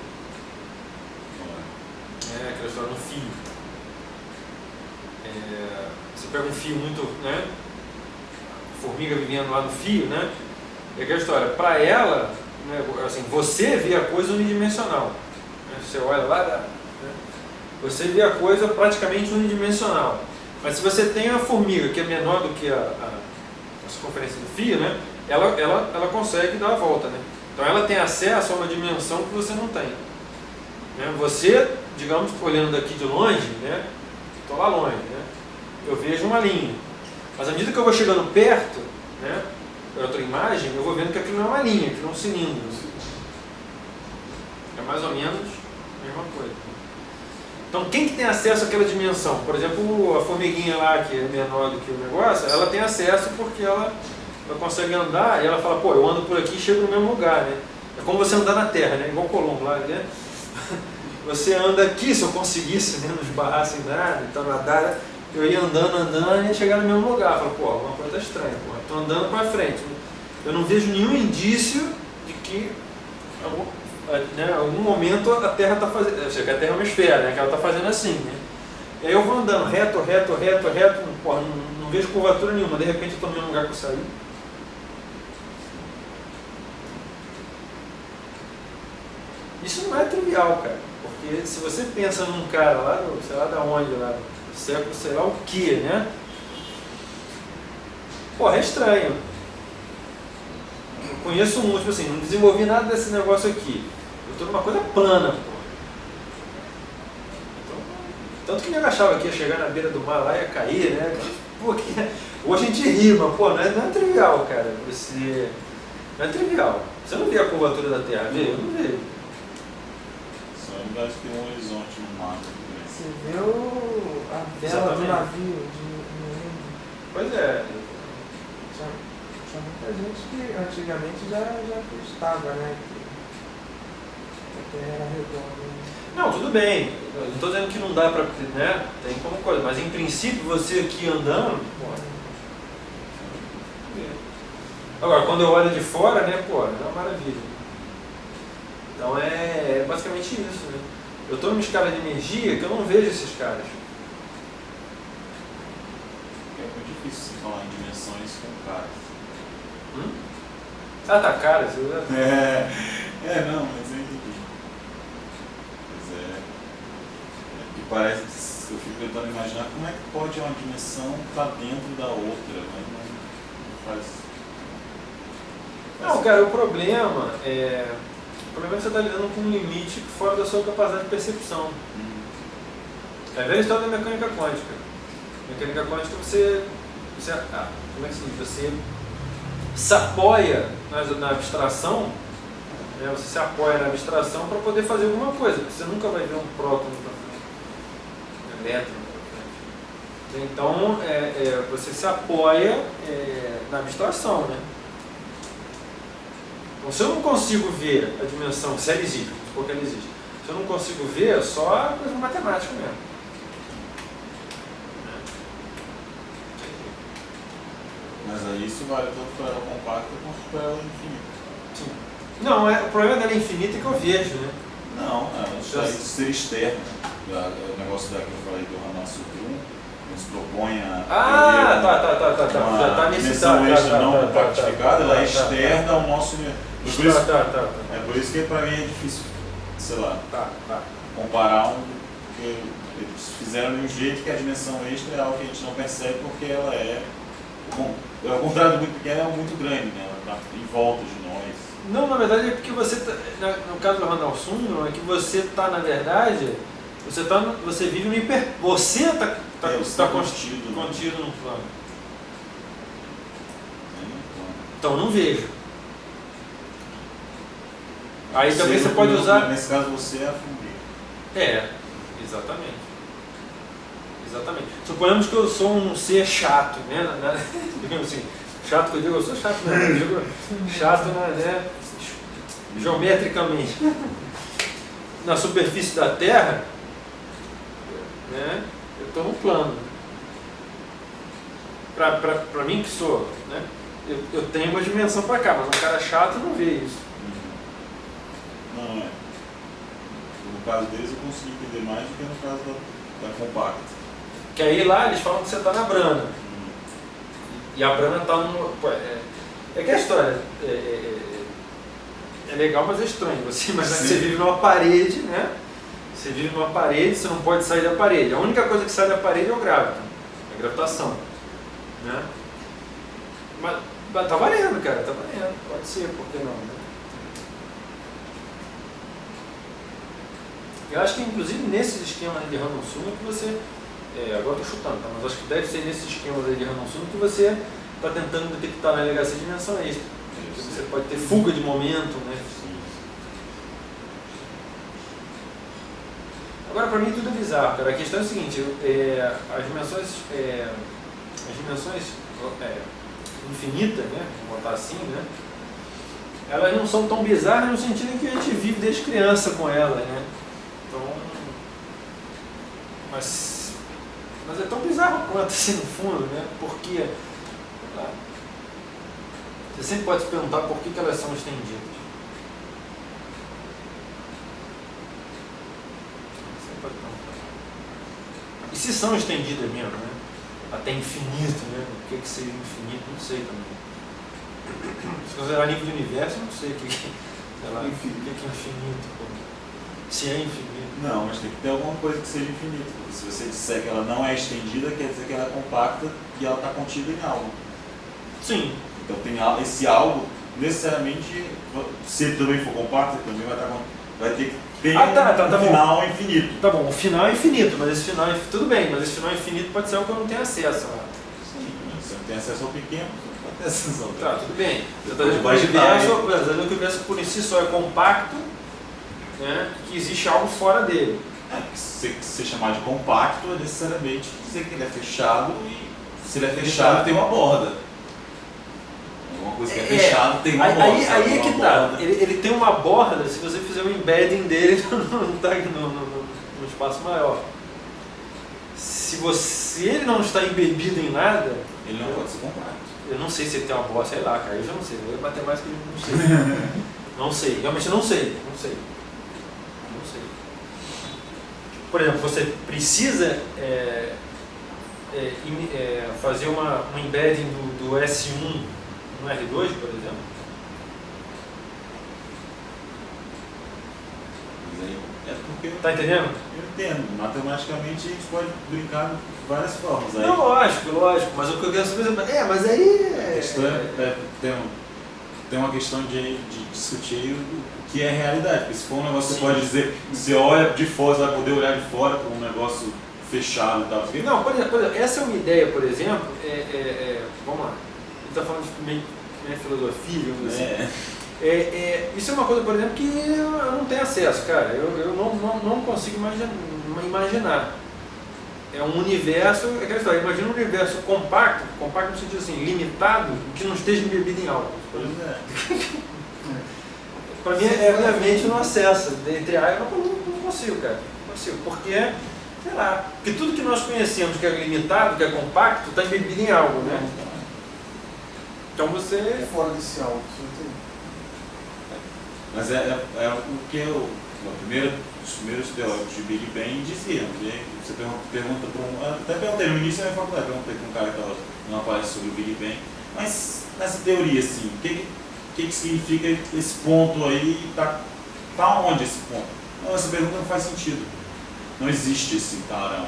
Aquela história no fio. Você pega um fio muito, né? Formiga vivendo lá no fio, né? E aquela história, para ela, né, assim, você vê a coisa unidimensional. Né? Você olha lá, né? Você vê a coisa praticamente unidimensional. Mas se você tem a formiga que é menor do que a circunferência do fio, né? ela consegue dar a volta, né? Então ela tem acesso a uma dimensão que você não tem. Né? Você, digamos, olhando daqui de longe, né? Estou lá longe, né? Eu vejo uma linha. Mas à medida que eu vou chegando perto, né? Outra imagem, eu vou vendo que aquilo não é uma linha, aquilo é um cilindro. É mais ou menos a mesma coisa. Então quem que tem acesso àquela dimensão? Por exemplo, a formiguinha lá, que é menor do que o negócio, ela tem acesso porque ela consegue andar e ela fala, pô, eu ando por aqui e chego no mesmo lugar, né? É como você andar na Terra, né? Igual o Colombo lá, né? Você anda aqui, se eu conseguisse, né? Não esbarrasse em nada, então nadar, eu ia andando e ia chegar no mesmo lugar. Falo, pô, alguma coisa tá estranha, pô. Estou andando para frente. Eu não vejo nenhum indício de que em algum momento a Terra está fazendo, ou seja, que a Terra é uma esfera, né? Que ela está fazendo assim, né? E aí eu vou andando reto, pô, não vejo curvatura nenhuma, de repente eu estou no mesmo lugar que eu saí. Isso não é trivial, cara, porque se você pensa num cara lá, sei lá da onde, lá do século, sei lá o que, né? Pô, é estranho. Eu conheço muito, tipo assim, não desenvolvi nada desse negócio aqui. Eu estou numa coisa plana, pô. Então, tanto que me achava que ia chegar na beira do mar lá e ia cair, né? Porque hoje a gente ri, mas pô, não é trivial, cara. Não é trivial. Você não vê a curvatura da Terra, vê? Eu não vejo. Só embaixo tem um horizonte no mar. Você vê a vela do navio de Pois é. Tinha muita gente que antigamente já acreditava, né? Que a Terra era redonda. Não, tudo bem. Eu não estou dizendo que não dá para, né? Tem como coisa, mas em princípio você aqui andando, pô. Agora, quando eu olho de fora, né, pô, é uma maravilha. Então é basicamente isso, né? Eu estou numa escala de energia que eu não vejo esses caras. É muito difícil você falar em dimensões com caras. Ah, tá, cara. Você... não, mas eu entendi. Mas que parece que eu fico tentando imaginar como é que pode uma dimensão estar dentro da outra, mas não faz. Não, cara, o problema é que você está lidando com um limite fora da sua capacidade de percepção. É a velha história da mecânica quântica. Mecânica quântica você como é que se diz? Você se apoia na abstração, né? Você se apoia na abstração para poder fazer alguma coisa, porque você nunca vai ver um próton para frente, um elétron para frente. Então, você se apoia na abstração, né? Então, se eu não consigo ver a dimensão, se ela existe, porque ela existe, se eu não consigo ver, é só coisa matemática mesmo. Mas aí isso vale tanto para ela compacta quanto para ela infinita. Sim. Não, o problema dela é infinita que eu vejo, né? Não, isso aí ser externo. O negócio da que eu falei do Ramassutra 1, nos propõe a já tá nesse dimensão extra não compactificada, ela é externa ao nosso... Por isso que para mim é difícil, sei lá, comparar porque eles fizeram de um jeito que a dimensão extra é algo que a gente não percebe porque ela é... ao contrário do muito pequeno, é muito grande, né? Ela está em volta de nós. Não, na verdade é porque você, no caso do Randall Sundrum, é que você está, na verdade, você vive no hiper... Você está contido num plano. Então não vejo. Aí também você pode usar... Nesse caso você é a fogueira. Exatamente. Exatamente. Suponhamos que eu sou um ser chato, né? Digamos assim, chato que eu digo, eu sou chato, né? Eu digo chato, né? Geometricamente. Na superfície da Terra, né? Eu estou no plano. Para mim que sou, né? Eu tenho uma dimensão para cá, mas um cara chato não vê isso. Não, no caso deles eu consegui entender mais do que no caso da compacta. Que aí lá eles falam que você está na Brana. E a Brana está no... É que a história é legal, mas é estranho. Você imagina que você vive numa parede, né? Você vive numa parede, você não pode sair da parede. A única coisa que sai da parede é o gravito, a gravitação. Né? Tá valendo, cara, tá valendo. Pode ser, por que não, né? Eu acho que, inclusive, nesses esquemas de random sum que você... agora eu tô chutando, tá? Mas acho que deve ser nesses esquemas aí de random sum que você está tentando detectar na LHC dimensão extra. Você pode ter fuga de momento, né? Agora, para mim, tudo é bizarro, cara. A questão é o seguinte, as dimensões infinitas, né? Vou botar assim, né? Elas não são tão bizarras no sentido em que a gente vive desde criança com elas, né? Então, mas é tão bizarro quanto assim no fundo, né? Porque você sempre pode se perguntar por que elas são estendidas. Você pode perguntar. E se são estendidas mesmo, né? Até infinito, né? O que seria infinito? Não sei também. Se considerar nível de universo, eu não sei o que é infinito. Se é infinito. Não, mas tem que ter alguma coisa que seja infinita. Porque se você disser que ela não é estendida, quer dizer que ela é compacta e ela está contida em algo. Sim. Então tem esse algo, necessariamente, se ele também for compacto, ele também vai ter que ter um final infinito. Tá bom, o final é infinito, mas esse final tudo bem, mas esse final infinito pode ser algo que eu não tenho acesso. Sim, você não tem acesso ao pequeno, você não tem acesso ao pequeno. Tá, tudo bem. Você está dizendo que o universo por si só é compacto, né, que existe algo fora dele. Se você chamar de compacto, é necessariamente dizer que ele é fechado e se ele é fechado tem uma borda. Alguma coisa que é fechada tem uma borda. Aí é que tá. Ele tem uma borda se você fizer um embedding dele no espaço maior. Se ele não está embebido em nada, ele não pode ser compacto. Eu não sei se ele tem uma borda, sei lá, cara, eu já não sei. Eu matemática não sei. Não sei, realmente não sei. Por exemplo, você precisa fazer um embedding do S1 no R2, por exemplo? É porque tá entendendo? Eu entendo. Matematicamente a gente pode brincar de várias formas. Aí, não, lógico. Mas o que eu quero saber mas aí... A questão tem uma questão de discutir o que é realidade. Porque se for um negócio que você pode dizer, você olha de fora, você vai poder olhar de fora para um negócio fechado e tal. Não, por exemplo, essa é uma ideia, por exemplo, vamos lá, a gente está falando de meio filosofia, vamos dizer assim. Isso é uma coisa, por exemplo, que eu não tenho acesso, cara. Eu não consigo imaginar. É um universo, é aquela história, imagina um universo compacto no sentido assim, limitado, que não esteja embebido em algo. Para mim, obviamente, não acessa. Entre A eu não consigo, cara. Não consigo, porque, sei lá, porque tudo que nós conhecemos que é limitado, que é compacto, está embebido em algo, né? Então você... É fora desse algo, você entende? Mas o que os primeiros teóricos de Big Bang diziam, que você pergunta para até perguntei no início da minha faculdade, perguntei para um cara que estava numa palestra sobre o Big Bang, mas nessa teoria assim, o que significa esse ponto aí, tá onde esse ponto? Não, essa pergunta não faz sentido. Não existe esse tarão.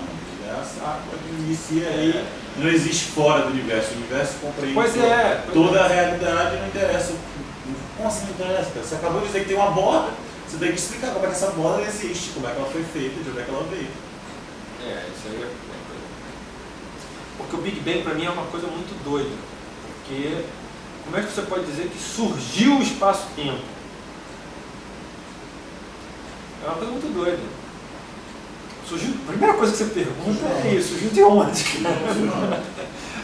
Inicia aí, não existe fora do universo. O universo compreende toda a realidade, não interessa. Como assim não interessa? Você acabou de dizer que tem uma borda, você tem que explicar como é que essa borda existe, como é que ela foi feita, de onde é que ela veio. Isso aí porque o Big Bang para mim é uma coisa muito doida. Porque como é que você pode dizer que surgiu o espaço-tempo? É uma coisa muito doida. Surgiu, a primeira coisa que você pergunta é isso, surgiu de onde?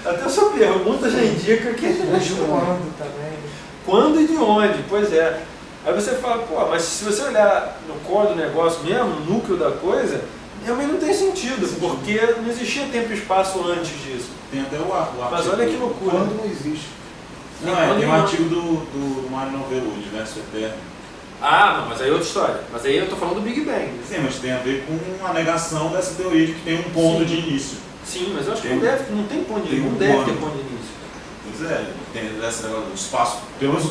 Até a sua pergunta já indica que... Quando também. Quando e de onde? Pois é. Aí você fala, mas se você olhar no core do negócio mesmo, no núcleo da coisa, realmente não tem sentido, porque não existia tempo e espaço antes disso. Tem até o artigo. Mas olha que loucura. Quando não existe. Tem um artigo do Mário Novelo, o Universo Eterno. Não, mas aí é outra história. Mas aí eu estou falando do Big Bang. Sim, mas tem a ver com a negação dessa teoria de que tem um ponto de início. Sim, mas eu acho que não tem ponto de início. Não deve ter ponto de início. Pois tem esse negócio do espaço. Pelo menos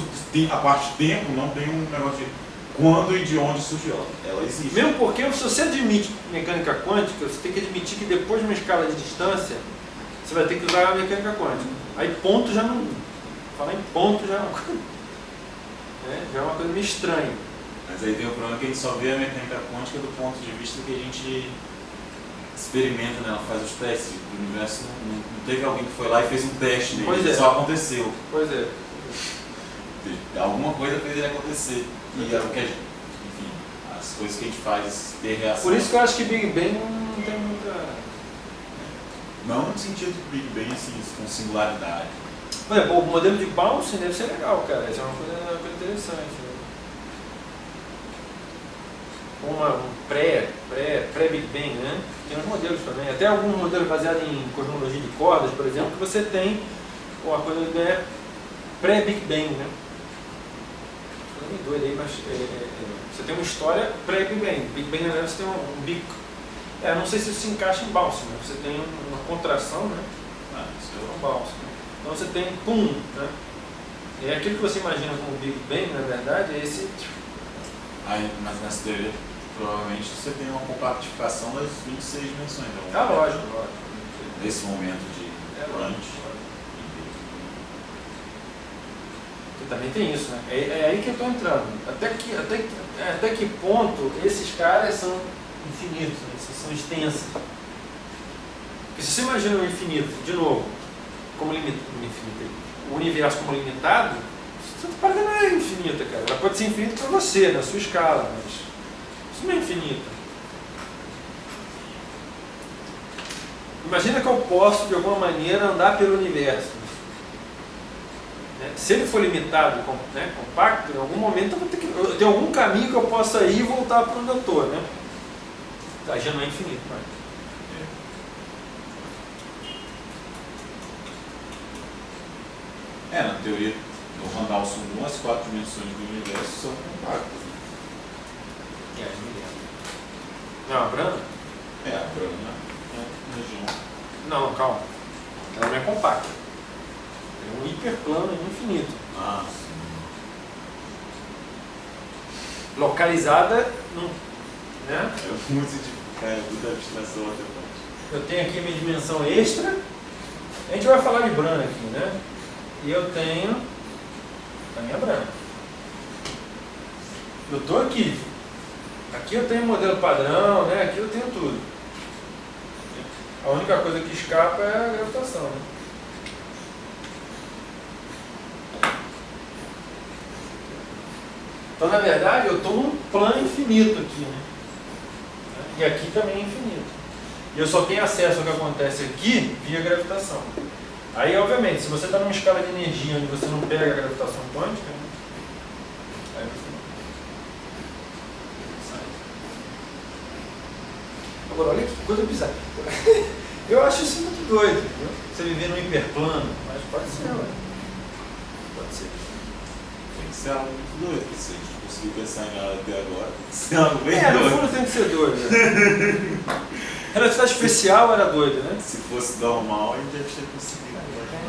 a parte de tempo não tem um negócio de quando e de onde surgiu. Ela existe. Mesmo porque se você admite mecânica quântica, você tem que admitir que depois de uma escala de distância, você vai ter que usar a mecânica quântica. Aí ponto já não Falar em ponto já é uma coisa, né? Já é uma coisa meio estranha. Mas aí tem o problema que a gente só vê a mecânica quântica do ponto de vista que a gente experimenta, né? Ela faz os testes. O universo não teve alguém que foi lá e fez um teste nele, Pois é. só aconteceu. Pois é. Alguma coisa fez ele acontecer. E é o que a gente, enfim, as coisas que a gente faz ter reação. Por isso que eu acho que Big Bang não tem muita... Não no sentido de Big Bang, assim, com singularidade. Por exemplo, o modelo de Bounce deve ser legal, cara. Isso é uma coisa interessante. Né? Um pré-Big Bang, né? Tem uns modelos também. Até alguns modelos baseados em cosmologia de cordas, por exemplo, que você tem uma coisa que é pré-Big Bang, né? É meio doido aí, mas você tem uma história pré-Big Bang. Big Bang, na verdade, você tem um Big... não sei se isso se encaixa em Bounce, né? Você tem uma contração, né? Isso é um Bounce. Né? Então você tem pum, né? E aquilo que você imagina como Big Bang, na verdade, é esse... Aí, mas nessa teoria, provavelmente você tem uma compactificação das 26 dimensões. Então, lógico. Nesse momento de crunch. Também tem isso, né? É aí que eu estou entrando. Até que ponto esses caras são infinitos, né? São extensos. Porque se você imagina o infinito, de novo, como infinito, o universo como limitado, essa parada não é infinita, cara. Ela pode ser infinita para você, na sua escala, mas isso não é infinito. Imagina que eu posso, de alguma maneira, andar pelo universo. Se ele for limitado, né, compacto, em algum momento eu tenho algum caminho que eu possa ir e voltar para onde eu estou, né? Já não é infinito, mas... Na teoria do Randall Sundrum, as 4 dimensões do universo são compactas. Né? Não, a Brana? A Brana é uma região. Não, calma. Ela não é compacta. É um hiperplano infinito. Localizada no... Né? É muito muita abstração até mais. Eu tenho aqui minha dimensão extra. A gente vai falar de Brana aqui, né? E eu tenho a minha Brana. Eu estou aqui. Aqui eu tenho modelo padrão, né? Aqui eu tenho tudo. A única coisa que escapa é a gravitação, né? Então, na verdade, eu estou num plano infinito aqui, né? E aqui também é infinito. E eu só tenho acesso ao que acontece aqui via gravitação. Aí, obviamente, se você está numa escala de energia onde você não pega a gravitação quântica, né? Aí você sai. Agora, olha que coisa bizarra. Eu acho isso muito doido, entendeu? Você viver num hiperplano, mas pode ser, ué. Pode ser. Tem que ser algo muito doido, porque se a gente conseguiu pensar em nada até agora, tem que ser algo bem no doido. fundo tem que ser doido. Né? Relatividade especial era doido, né? Se fosse normal, a gente já tinha conseguido.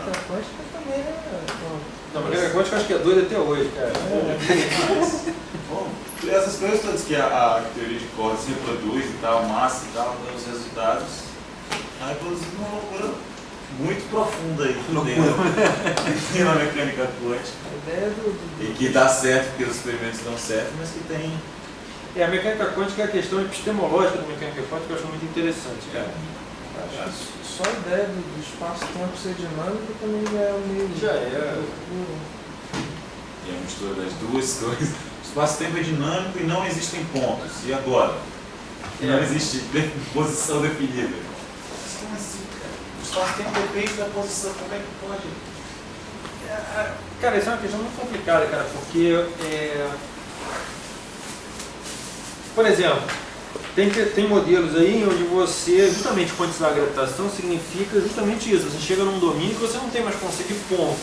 A quântica também é... Não, mas a quântica eu acho que é doido até hoje, cara. Bom, essas coisas todas que a teoria de cordas reproduz e tal, massa e tal, dando os resultados, vai produzindo uma loucura muito profunda aí que tem na mecânica quântica. A ideia E que dá certo porque os experimentos dão certo, mas que tem... A mecânica quântica é a questão epistemológica da mecânica quântica que eu acho muito interessante, cara. Acho que só a ideia do espaço-tempo ser dinâmico também já é meio... Já é. E a mistura das duas coisas. O espaço-tempo é dinâmico e não existem pontos. E agora? Não existe posição definida. Como assim, cara? O espaço-tempo depende da posição. Como é que pode? Cara, isso é uma questão muito complicada, cara, porque... Por exemplo, tem modelos aí onde você, justamente quantizar a gravitação significa justamente isso. Você chega num domínio que você não tem mais conceito de ponto.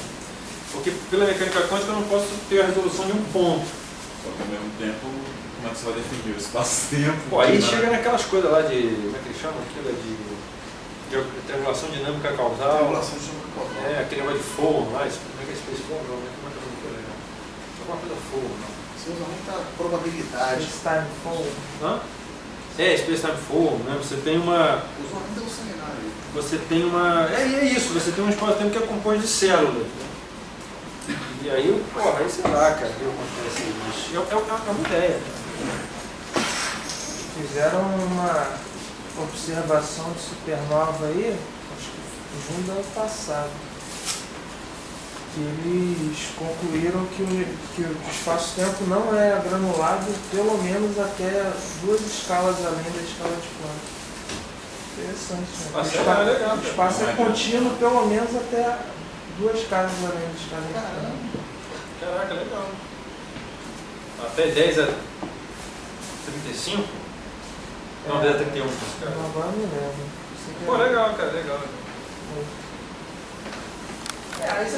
Porque pela mecânica quântica eu não posso ter a resolução de um ponto. Só que ao mesmo tempo, como é que você vai definir o espaço-tempo? Pô, aí chega naquelas coisas lá de... Como é que eles chamam aquilo? De triangulação dinâmica causal. Triangulação dinâmica causal. Aquele negócio de Fourier lá. Como é que é Space Fourier? Como é que é o nome dele? Alguma coisa Fourier, não. Você usa muita probabilidade. Space-time fold. Hã? Space-time fold, né? Você tem uma... Usou ainda o seminário. Você tem uma... É isso, você tem um espaço-tempo que é composto de células. Né? E aí, porra, aí sei lá, cara, o que acontece aí, mas é uma ideia. Fizeram uma observação de supernova aí, acho que junho do ano passado, que eles concluíram que o espaço-tempo não é granulado pelo menos até 2 escalas além da escala de Planck. Interessante, né? O espaço é contínuo pelo menos até 2 casas além da escala de Planck. Caraca, legal. Até 10 a 35? Não, 10 a 31, cara. Agora não lembro. Pô, legal, cara, legal. Aí você